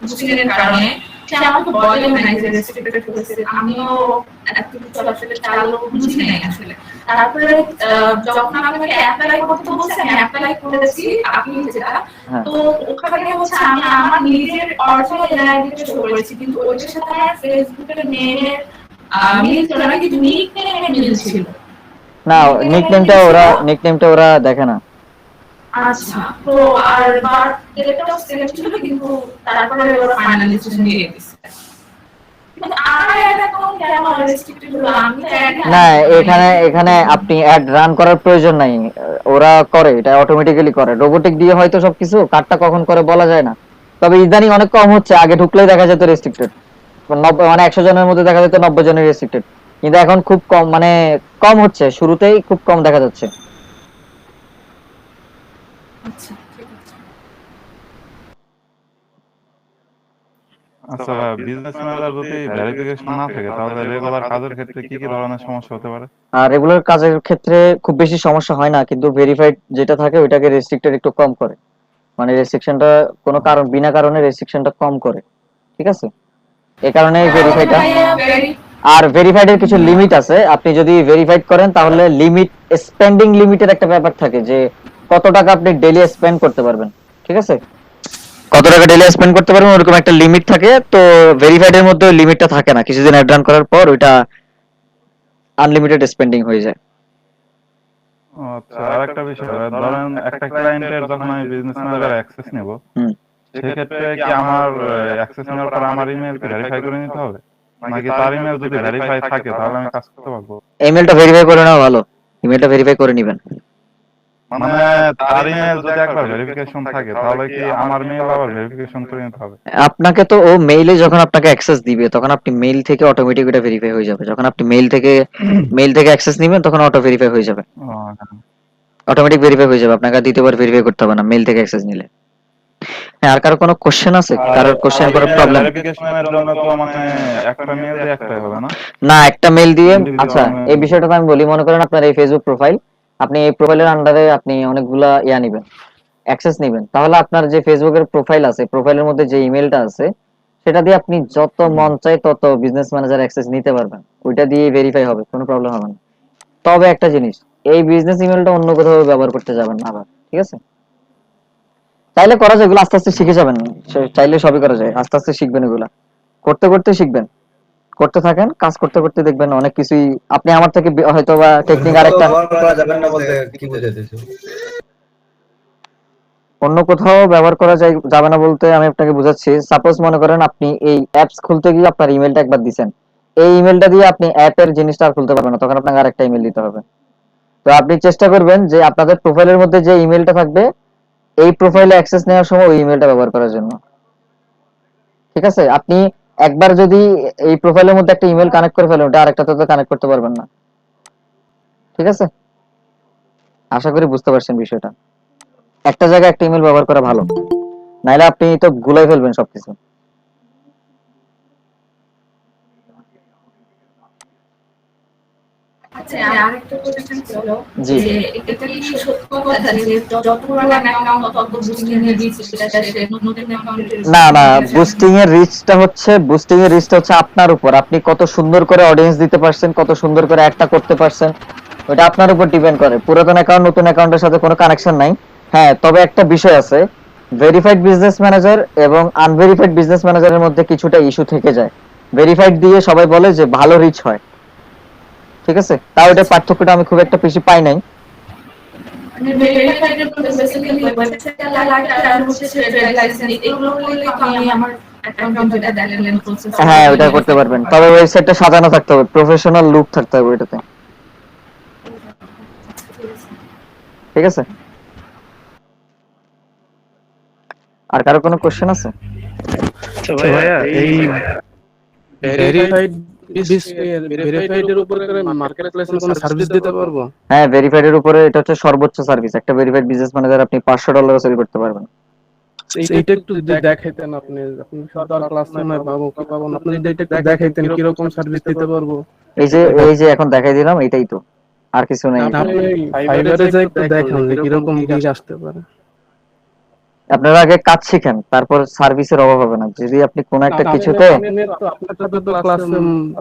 বুঝিনের কারণে, সে আমাকে বলে নাই যে রেস্ট্রিক্টেড হয়েছে, আমিও এত কিছু আসলে চালও বুঝি নাই আসলে। তারপরে যখন আমাকে অ্যাপ্লাই করতে বলছে আমি অ্যাপ্লাই করেছি আপনি যেটা, তো ওখানে হচ্ছে আমি আমার নিজের অরিজিনাল আইডিটা শো করেছি, কিন্তু ওইটার সাথে আমার ফেসবুকের নেমের মিল ছিল না, কিন্তু নিক নেমের মিল ছিল না, নিকনেমটা ওরা দেখে না। আচ্ছা, তো আর বাট ডেটটাও সেম ছিল, কিন্তু তারপরে ওরা ফাইনাল ডিসিশন দিয়ে দিয়েছে। কিন্তু আমার অ্যাকাউন্ট কেন রেস্ট্রিক্টেড হলো? আমি তো অ্যাড না, এখানে আপনি অ্যাড রান করার প্রয়োজন নাই, ওরা করে, এটা অটোমেটিক্যালি করে, রোবোটিক দিয়ে হয়তো সবকিছু, কাটটা কখন করে বলা যায় না। তবে ইদানিং অনেক কম হচ্ছে, আগে ঢুকলেই দেখা যেত রেস্ট্রিক্টেড, মানে 100 জনের মধ্যে দেখা যেত 90 জনের রেস্ট্রিক্টেড, কিন্তু এখন খুব কম, মানে কম হচ্ছে, শুরুতেই খুব কম দেখা যাচ্ছে। আচ্ছা ঠিক আছে। আচ্ছা, বিজনেস ম্যানেজার যদি ভেরিফিকেশন না থাকে তাহলে রেগুলার কাজের ক্ষেত্রে কি কি ধরনের সমস্যা হতে পারে? আর রেগুলার কাজের ক্ষেত্রে খুব বেশি সমস্যা হয় না, কিন্তু ভেরিফাইড যেটা থাকে ওইটাকে রেস্ট্রিক্টেড একটু কম করে, মানে রেস্ট্রিকশনটা কোনো কারণ বিনা কারণে রেস্ট্রিকশনটা কম করে, ঠিক আছে? এই কারণে ভেরিফাইডটা, আর ভেরিফাইড এর কিছু লিমিট আছে, আপনি যদি ভেরিফাইড করেন তাহলে লিমিট, স্পেন্ডিং লিমিটের একটা ব্যাপার থাকে যে কত টাকা আপনি ডেইলি স্পেন্ড করতে পারবেন, ঠিক আছে? কত টাকা ডেইলি স্পেন্ড করতে পারবেন ওরকম একটা লিমিট থাকে, তো ভেরিফাইড এর মধ্যে ওই লিমিটটা থাকে না, কিছুদিন অ্যাড রান করার পর ওইটা আনলিমিটেড স্পেন্ডিং হয়ে যায়। আচ্ছা, আরেকটা বিষয়, ধরেন একটা ক্লায়েন্টের যখন আমি বিজনেস ম্যানেজার অ্যাক্সেস নেব, সেক্ষেত্রে কি আমার অ্যাক্সেস নেওয়ার পর আমার ইমেইল ভেরিফাই করে নিতে হবে, নাকি তার ইমেইল যদি ভেরিফাই থাকে তাহলে আমি কাজ করতে পারবো? ইমেলটা ভেরিফাই করে নেওয়া ভালো, ইমেলটা ভেরিফাই করে নেবেন। মানে তার ইমেইল যদি একবার ভেরিফিকেশন থাকে তাহলে কি আমার মেইল আবার ভেরিফিকেশন করে নিতে হবে? আপনাকে তো ও মেইলে যখন আপনাকে অ্যাক্সেস দিবে তখন আপনি মেইল থেকে অটোমেটিক এটা ভেরিফাই হয়ে যাবে, যখন আপনি মেইল থেকে অ্যাক্সেস নেবেন তখন অটো ভেরিফাই হয়ে যাবে, অটোমেটিক ভেরিফাই হয়ে যাবে, আপনাকে আর দ্বিতীয়বার ভেরিফাই করতে হবে না মেইল থেকে অ্যাক্সেস নিলে। হ্যাঁ, আর কারো কোনো কোশ্চেন আছে? কারোর কোশ্চেন করার প্রবলেম? ভেরিফিকেশনের জন্য তো মানে একটা মেইল দিয়ে একটাই হবে না? না, একটা মেইল দিয়ে, আচ্ছা এই বিষয়টা তো আমি বলি, মনে করেন আপনার এই ফেসবুক প্রোফাইল, আপনি এই প্রোফাইলের আন্ডারে আপনি অনেকগুলা নেবেন, অ্যাক্সেস নেবেন, তাহলে আপনার যে ফেসবুকের প্রোফাইল আছে, প্রোফাইলের মধ্যে যে ইমেলটা আছে সেটা দিয়ে আপনি যত মন চায় তত বিজনেস ম্যানেজার অ্যাক্সেস নিতে পারবেন, ওইটা দিয়ে ভেরিফাই হবে, কোনো প্রবলেম হবে না। তবে একটা জিনিস, এই বিজনেস ইমেলটা অন্য কোথাও ব্যবহার করতে যাবেন না আবার, ঠিক আছে? চাইলে করা যায়, এগুলো আস্তে আস্তে শিখে যাবেন, চাইলে সবই করা যায়, আস্তে আস্তে শিখবেন, এগুলা করতে করতে শিখবেন, করতে থাকেন, কাজ করতে করতে দেখবেন অনেক কিছুই আপনি আমার থেকে হয়তো বা টেকনিক আরেকটা করা যাবে না বলতে কি বোঝাতেছো? অন্য কোথাও ব্যবহার করা যাবে না বলতে আমি আপনাকে বুঝাচ্ছি, সাপোজ মনে করেন আপনি এই অ্যাপস খুলতে গিয়ে আপনার ইমেলটা একবার দিবেন, এই ইমেলটা দিয়ে আপনি অ্যাপের জিনিসটা আর খুলতে পারবেন না, তখন আপনাকে আরেকটা ইমেল দিতে হবে। তো আপনি চেষ্টা করবেন যে আপনাদের প্রোফাইলের মধ্যে যে ইমেলটা থাকবে এই প্রোফাইলে অ্যাক্সেস নেওয়ার সময় ওই ইমেলটা ব্যবহার করার জন্য, ঠিক আছে? আপনি একবার যদি এই প্রোফাইলের মধ্যে একটা ইমেল কানেক্ট করে ফেলেন, ওটা আরেকটাতে তো কানেক্ট করতে পারবেন না, ঠিক আছে? আশা করি বুঝতে পারছেন বিষয়টা, একটা জায়গায় একটা ইমেল ব্যবহার করা ভালো, নাইলে আপনি তো গুলাই ফেলবেন সবকিছু। আচ্ছা, আরেকটা কোশ্চেন ছিল যে এটা কি সত্য কথা যে যত পুরানো অ্যাকাউন্ট তত বুস্টিং এর রিস্ক সেটা সে নতুন অ্যাকাউন্টের? না, বুস্টিং এর রিচটা হচ্ছে আপনার উপর, আপনি কত সুন্দর করে অডিয়েন্স দিতে পারছেন, কত সুন্দর করে একটা করতে পারছেন, ওটা আপনার উপর ডিপেন্ড করে, পুরাতন অ্যাকাউন্ট নতুন অ্যাকাউন্টের সাথে কোনো কানেকশন নাই। হ্যাঁ, তবে একটা বিষয় আছে, ভেরিফাইড বিজনেস ম্যানেজার এবং আনভেরিফাইড বিজনেস ম্যানেজারের মধ্যে কিছুটা ইস্যু থেকে যায়, ভেরিফাইড দিয়ে সবাই বলে যে ভালো রিচ হয়, ঠিক আছে? তাও এটা পার্থক্যটা আমি খুব একটা বেশি পাই নাই। মানে ভেরিফাইড এর বেসিক্যালি ওয়েবসাইটটা লাগে আর হচ্ছে ট্রেড লাইসেন্স, এগুলো করলে তো আমি আমার অ্যাকাউন্ট যেটা দেখলেন প্রসেস, হ্যাঁ ওটা করতে পারবেন, তবে ওয়েবসাইটটা সাজানো থাকতে হবে, প্রফেশনাল লুক থাকতে হবে ওইটাতে, ঠিক আছে? আর কারো কোনো কোশ্চেন আছে? ভাইয়া এই ভেরিফাইড এর উপরে মার্কেট প্লেসে কোনো সার্ভিস দিতে পারবো? হ্যাঁ, ভেরিফাইড এর উপরে এটা হচ্ছে সর্বোচ্চ সার্ভিস। একটা ভেরিফাইড বিজনেস ম্যানেজার আপনি $500 সেল করতে পারবেন। এইটা একটু যদি দেখাইতেন আপনি শুধু আর ক্লাস সময় পাবো কি পাবো না, আপনি যদি এটা একটু দেখাইতেন কিরকম সার্ভিস দিতে পারবো। এই যে এখন দেখাই দিলাম, এটাই তো, আর কিছু নেই। আপনি ফাইবারে যাই একটু দেখান যে কিরকম গিগ আসতে পারে। আপনারা আগে কাজ শিখেন, তারপর সার্ভিসের অভাব হবে না। যদি আপনি কোনো একটা কিছুতে আপনার সাথে তো ক্লাস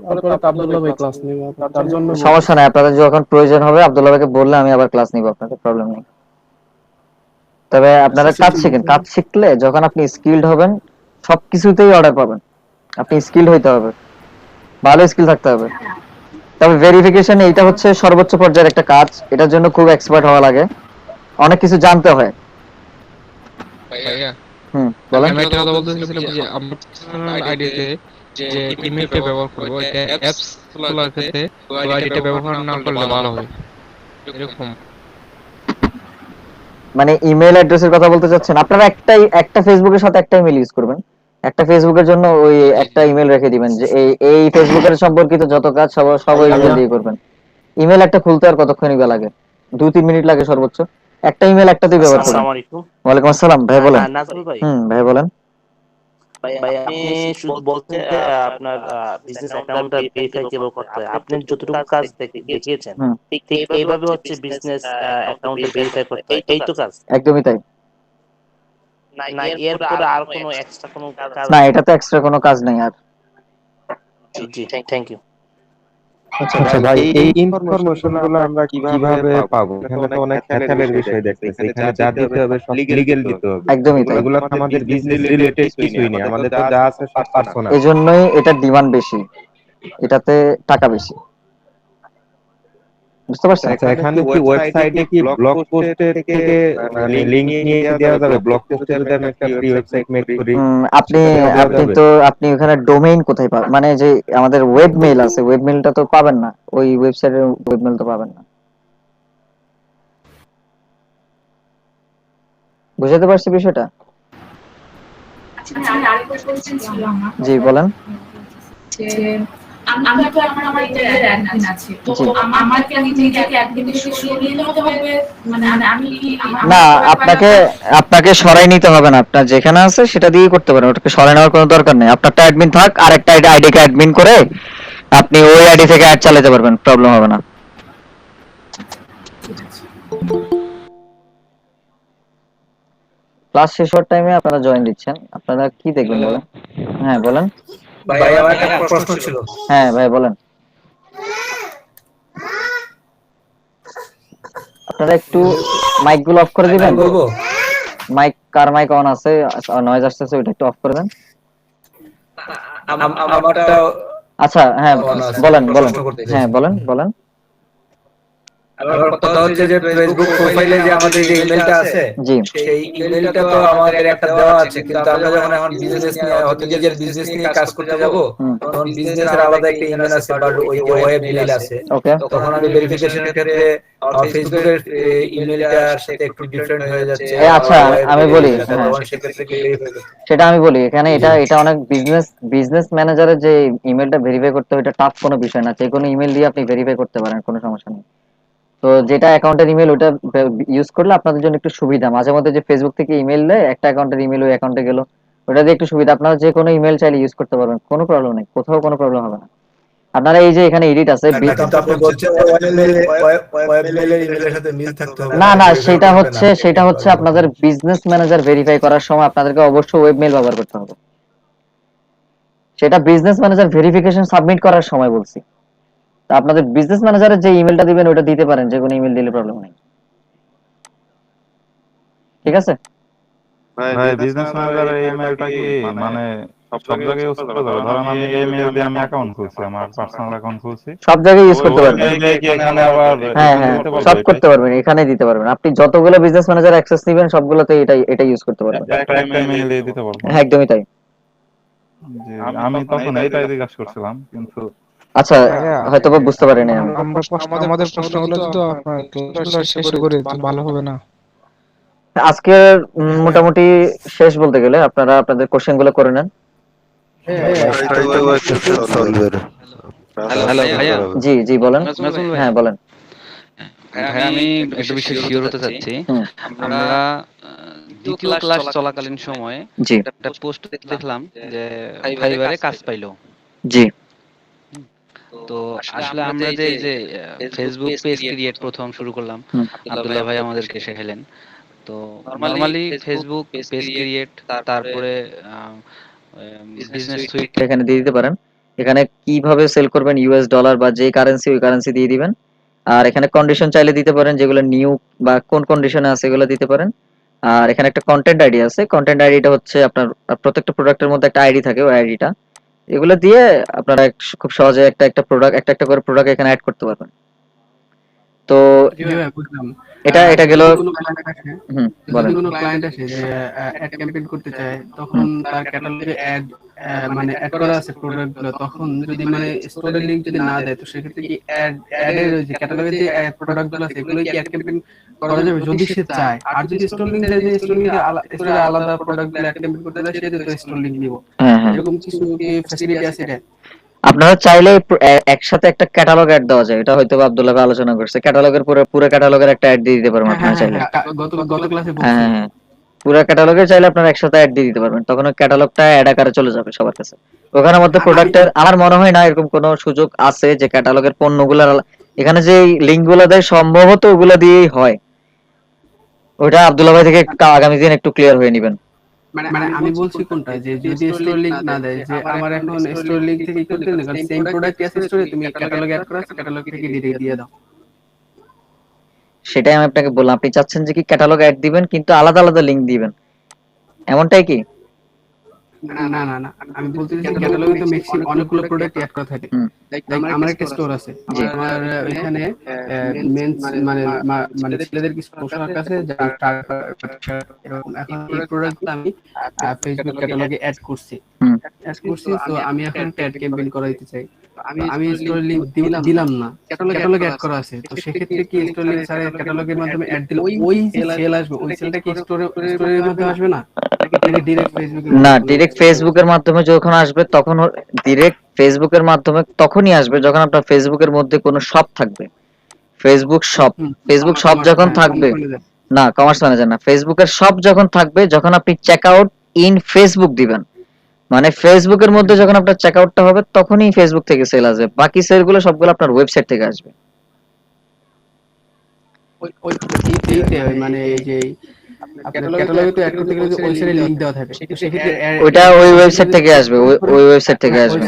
তারপরে আব্দুল্লাহ ভাই ক্লাস নিব, তার জন্য সমস্যা নাই, আপনাদের যখন প্রয়োজন হবে আব্দুল্লাহ ভাইকে বললে আমি আবার ক্লাস নিব, আপনাদের প্রবলেম নেই। তবে আপনারা কাজ শিখেন, কাজ শিখলে যখন আপনি স্কিলড হবেন সবকিছুতেই অর্ডার পাবেন। আপনি স্কিলড হইতে হবে, ভালো স্কিল থাকতে হবে। তবে ভেরিফিকেশন এইটা হচ্ছে সর্বোচ্চ পর্যায়ের একটা কাজ, এটার জন্য খুব এক্সপার্ট হওয়া লাগে, অনেক কিছু জানতে হয়। ভাইয়া বলেন। আমি একটা কথা বলতে চাইছিলাম যে আমরা পার্সোনাল আইডিতে যে ইমেলটা ব্যবহার করব, এটা অ্যাপস খোলার ক্ষেত্রে ওই আইডিটা ব্যবহার না করলে ভালো হয় এরকম। মানে ইমেল অ্যাড্রেসের কথা বলতে চাচ্ছেন? আপনারা একটা ফেসবুকের সাথে একটা ইমেল ইউজ করবেন। একটা ফেসবুকের জন্য ওই একটা ইমেল রেখে দিবেন যে এই ফেসবুকের সম্পর্কিত যত কাজ সব ওই ইমেল দিয়ে করবেন। ইমেল একটা খুলতে আর কতক্ষণ লাগে? 2-3 মিনিট লাগে সর্বোচ্চ। একটা ইমেল একটাতেই ব্যবহার করুন। আসসালামু আলাইকুম। ওয়ালাইকুম আসসালাম। ভাই বলেন। নাজমুল ভাই। ভাই বলেন। ভাই আপনি শুধু বলতে আপনার বিজনেস অ্যাকাউন্টটা ভেরিফাই কিভাবে করতে হয়, আপনি যতটুকু কাজ দেখিয়েছেন ঠিক এইভাবে হচ্ছে বিজনেস অ্যাকাউন্টটা ভেরিফাই করতে হয়, এই তো কাজ? একদমই তাই। না এরপরে আর কোনো এক্সট্রা কোনো কাজ? না, এটা তো এক্সট্রা কোনো কাজ নাই আর। জি থ্যাংক ইউ। আচ্ছা ভাই, এই ইনফরমেশন গুলো আমরা কিভাবে পাবো? এখানে তো অনেক হ্যাকারের বিষয় দেখতেছি, এখানে যা দিতে হবে সব লিগ্যাল দিতে হবে। একদমই তাই। এগুলো তো আমাদের বিজনেস রিলেটেড কিছুই নেই, আমাদের তো যা আছে সব পার্সোনাল। এজন্যই এটা ডিমান্ড বেশি, এটাতে টাকা বেশি। বুঝতে পারছেন? আচ্ছা, এখানে কি ওয়েবসাইটে কি ব্লগ পোস্টের থেকে মানে লিংক নিয়ে দেওয়া যাবে? ব্লগ পোস্টে যদি আমি একটা ফ্রি ওয়েবসাইট মেক করি, আপনি ওখানে ডোমেইন কোথায় পাবেন? মানে যে আমাদের ওয়েব মেইল আছে, ওয়েব মেইলটা তো পাবেন না, ওই ওয়েবসাইটের ওয়েব মেইল তো পাবেন না। বুঝতে পারছি বিষয়টা? জি বলেন। আমি তো এখন আমার ইমেলের অ্যাডমিন আছি, তো আমাকে নিজেকে অ্যাডমিন থেকে সরিয়ে নিতে হবে, মানে আমি কি না, আপনাকে সরাই নিতে হবে না, আপনার যেখানে আছে সেটা দিয়ে করতে পারেন, ওটাকে সরাই নেওয়ার কোনো দরকার নেই। আপনারটা অ্যাডমিন থাক, আর একটা আইডি কে অ্যাডমিন করে আপনি ওই আইডি থেকে অ্যাড চালাতে পারবেন, প্রবলেম হবে না। ক্লাস শেষ হওয়ার টাইমে আপনারা জয়েন দিচ্ছেন, আপনারা কি দেখবেন বলেন? হ্যাঁ বলেন। ভাই আমার একটা প্রশ্ন ছিল। হ্যাঁ ভাই বলেন। আপনারা একটু মাইক গুলো অফ করে দিবেন। বলবো মাইক, কার মাইক অন আছে, নয়েজ আসতেছে, ওটা একটু অফ করে দেন। আমারটা আচ্ছা হ্যাঁ বলেন। হ্যাঁ বলেন। আমার কথা হচ্ছে যে ফেসবুক প্রোফাইলে যে আমাদের যে ইমেলটা আছে, সেই ইমেলটা তো আমাদের একটা দেওয়া আছে, কিন্তু আমরা যখন এখন বিজনেস নিয়ে হয়তো নিজের বিজনেস নিয়ে কাজ করতে যাব, তখন বিজনেসের আলাদা একটা ইমেল আছে বা ওই যে ওয়েব মেইল আছে, তখন আমি ভেরিফিকেশনের ক্ষেত্রে আমার ফেসবুকের ইমেলটার সাথে একটু ডিফারেন্ট হয়ে যাচ্ছে। আচ্ছা আমি বলি, সেটা আমি বলি এখানে, এটা অনেক বিজনেস ম্যানেজারের যে ইমেলটা ভেরিফাই করতে হয়, এটা টাফ কোনো বিষয় না, যে কোনো ইমেল দিয়ে আপনি ভেরিফাই করতে পারেন, কোনো সমস্যা নেই। তো যেটা অ্যাকাউন্টের ইমেল, ওটা ইউজ করলে আপনাদের জন্য একটু সুবিধা। মাঝে মধ্যে যে ফেসবুক থেকে ইমেল দেয়, একটা অ্যাকাউন্টের ইমেল ওই অ্যাকাউন্টে গেল, ওটা দিয়ে একটু সুবিধা। আপনারা যে কোনো ইমেল চাইলে ইউজ করতে পারবেন, কোনো প্রবলেম নেই, কোথাও কোনো প্রবলেম হবে না। আপনারা এই যে এখানে এডিট আছে, না সেটা হচ্ছে আপনাদের বিজনেস ম্যানেজার ভেরিফাই করার সময় আপনাদেরকে অবশ্যই ওয়েব মেইল ব্যবহার করতে হবে। সেটা বিজনেস ম্যানেজার ভেরিফিকেশন সাবমিট করার সময় বলছি। আপনাদের বিজনেস ম্যানেজারের যে ইমেলটা দিবেন ওটা দিতে পারেন, যে কোনো ইমেল দিলে প্রবলেম নেই, ঠিক আছে? ভাই বিজনেস ম্যানেজারের ইমেলটা কি মানে সব জায়গায় ইউজ করা যাবে? ধরেন আমি এই ইমেল দিয়ে আমি অ্যাকাউন্ট খুলছি, আমার পার্সোনাল অ্যাকাউন্ট খুলছি, সব জায়গায় ইউজ করতে পারবেন। এখানে আবার হ্যাঁ সব করতে পারবেন, এখানে দিতে পারবেন। আপনি যতগুলো বিজনেস ম্যানেজার অ্যাক্সেস নেবেন সবগুলোতে এটা ইউজ করতে পারবেন, একটা ইমেল দিয়ে দিতে পারবো। হ্যাঁ একদমই তাই। আমি তখন এইটাই জিজ্ঞাসা করছিলাম, কিন্তু আচ্ছা হয়তো বুঝতে পারিনি। আমাদের প্রশ্নগুলো তো আপনার শেষ করে ভালো হবে না? আজকের মোটামুটি শেষ বলতে গেলে, আপনারা আপনাদের কোশ্চেন গুলো করে নেন। হ্যালো ভাইয়া। জি জি বলেন। হ্যাঁ বলেন। ভাই আমি একটা বিষয় শিওর হতে চাচ্ছি। আমরা দ্বিতীয় ক্লাস চলাকালীন সময়ে জি একটা পোস্ট দেখলাম যে ফাইবারে কাজ পাইলো। জি তো আসলে আমরা যে এই যে ফেসবুক পেজ ক্রিয়েট প্রথম শুরু করলাম, আব্দুল্লাহ ভাই আমাদেরকে শেখালেন। তো নরমালি ফেসবুক পেজ ক্রিয়েট, তারপরে বিজনেস সুইট এখানে দিয়ে দিতে পারেন। এখানে কিভাবে সেল করবেন, ইউএস ডলার বা যে কারেন্সি, ওই কারেন্সি দিয়ে দিবেন। আর এখানে কন্ডিশন চাইলে দিতে পারেন, যেগুলো নিউ বা কোন কন্ডিশনে আছে এগুলো দিতে পারেন। আর এখানে একটা কন্টেন্ট আইডি আছে, কন্টেন্ট আইডিটা হচ্ছে আপনার প্রত্যেকটা প্রোডাক্টের মধ্যে একটা আইডি থাকে, ওই আইডিটা এগুলো দিয়ে আপনারা খুব সহজে একটা একটা প্রোডাক্ট, একটা একটা করে প্রোডাক্ট এখানে অ্যাড করতে পারবেন। তো বুঝলাম। এটা গেল। যদি কোনো client আসে, বলেন। যদি কোনো ক্লায়েন্ট আসে যে অ্যাড ক্যাম্পেইন করতে চায়, তখন তার ক্যাটালগে অ্যাড মানে অ্যাড করা আছে প্রোডাক্ট গুলো, তখন যদি মানে স্টোরের লিংক যদি না দেয়, তো সেক্ষেত্রে কি অ্যাডের যে ক্যাটালগে যে প্রোডাক্ট গুলো আছে এগুলো কি অ্যাড ক্যাম্পেইন করা যাবে যদি সে চায়? আর যদি স্টোর লিংক দেয়, যে স্টোর লিংকে স্টোরে আলাদা প্রোডাক্ট গুলো অ্যাড ক্যাম্পেইন করতে চায়, সে তো স্টোর লিংক নিব, এরকম কিছু কি ফ্যাসিলিটি আছে এটা? আপনারা চাইলে একসাথে একটা ক্যাটালগ অ্যাড দেওয়া যায়, এটা হয়তো আব্দুল্লাহ ভাই আলোচনা করছে। ক্যাটালগের পুরো ক্যাটালগের একটা অ্যাড দিয়ে দিতে পারবেন আপনারা চাইলে। গত ক্লাসে হ্যাঁ হ্যাঁ, পুরো ক্যাটালগে চাইলে আপনারা একসাথে অ্যাড দিয়ে দিতে পারবেন, তখন ওই ক্যাটালগটা অ্যাড আকারে চলে যাবে সবার কাছে। ওখানের মধ্যে প্রোডাক্টের আমার মনে হয় না এরকম কোনো সুযোগ আছে যে ক্যাটালগের পণ্যগুলোর এখানে যে লিংকগুলো দেয় সম্ভবত ওগুলো দিয়েই হয়। ওটা আব্দুল্লাহ ভাই থেকে আগামী দিন একটু ক্লিয়ার হয়ে নেবেন। মানে আমি বলছি কোনটা, যে যদি স্টোর লিংক না দেয়, যে আমার এখন স্টোর লিংক থেকে কি করতে না, কারণ সেম প্রোডাক্ট আছে স্টোরে, তুমি ক্যাটালগে অ্যাড করা আছে, ক্যাটালগ থেকে দিয়ে দাও। সেটাই আমি আপনাকে বললাম, আপনি চাচ্ছেন যে কি ক্যাটালগ অ্যাড দিবেন কিন্তু আলাদা আলাদা লিংক দিবেন, এমনটাই কি? না না না, আমি বলতেছি যে ক্যাটালগে তো ম্যাক্সিমাম অনেকগুলো প্রোডাক্ট অ্যাড করা থাকে। লাইক আমার একটা স্টোর আছে, আমার ওইখানে মেন্স মানে মানে ছেলেদের কিছু পোশাক আছে, যা এরকম। এখন এই প্রোডাক্টগুলো আমি ফেসবুক ক্যাটালগে অ্যাড করছি, তো আমি এখন একটা অ্যাড ক্যাম্পেইন করাইতে চাই। আমি স্টোর লিংক দিলাম না, ক্যাটালগে অ্যাড করা আছে, তো সেক্ষেত্রে কি স্টোর লিংক ছাড়া ক্যাটালগের মাধ্যমে অ্যাড দিলে ওই সেল আসবে, ওই সেলটা কি স্টোরের মাধ্যমে আসবে না? না, ডিরেক্ট ফেসবুকের মাধ্যমে যখন আসবে তখন ডিরেক্ট ফেসবুকের মাধ্যমে তখনই আসবে যখন আপনার ফেসবুকের মধ্যে কোনো শপ থাকবে। ফেসবুক শপ যখন থাকবে, না কমার্স ম্যানেজার না, ফেসবুকের শপ যখন থাকবে, যখন আপনি চেক আউট ইন ফেসবুক দিবেন, মানে ফেসবুকের মধ্যে যখন আপনার চেক আউটটা হবে তখনই ফেসবুক থেকে সেল আসবে, বাকি সেলগুলো সবগুলো আপনার ওয়েবসাইট থেকে আসবে। মানে এই যে ক্যাটালগে তো অ্যাড করতে গেলে ওয়েবসাইটে লিংক দেওয়া থাকে, সেক্ষেত্রে ওইটা ওই ওয়েবসাইট থেকে আসবে, ওই ওয়েবসাইট থেকে আসবে।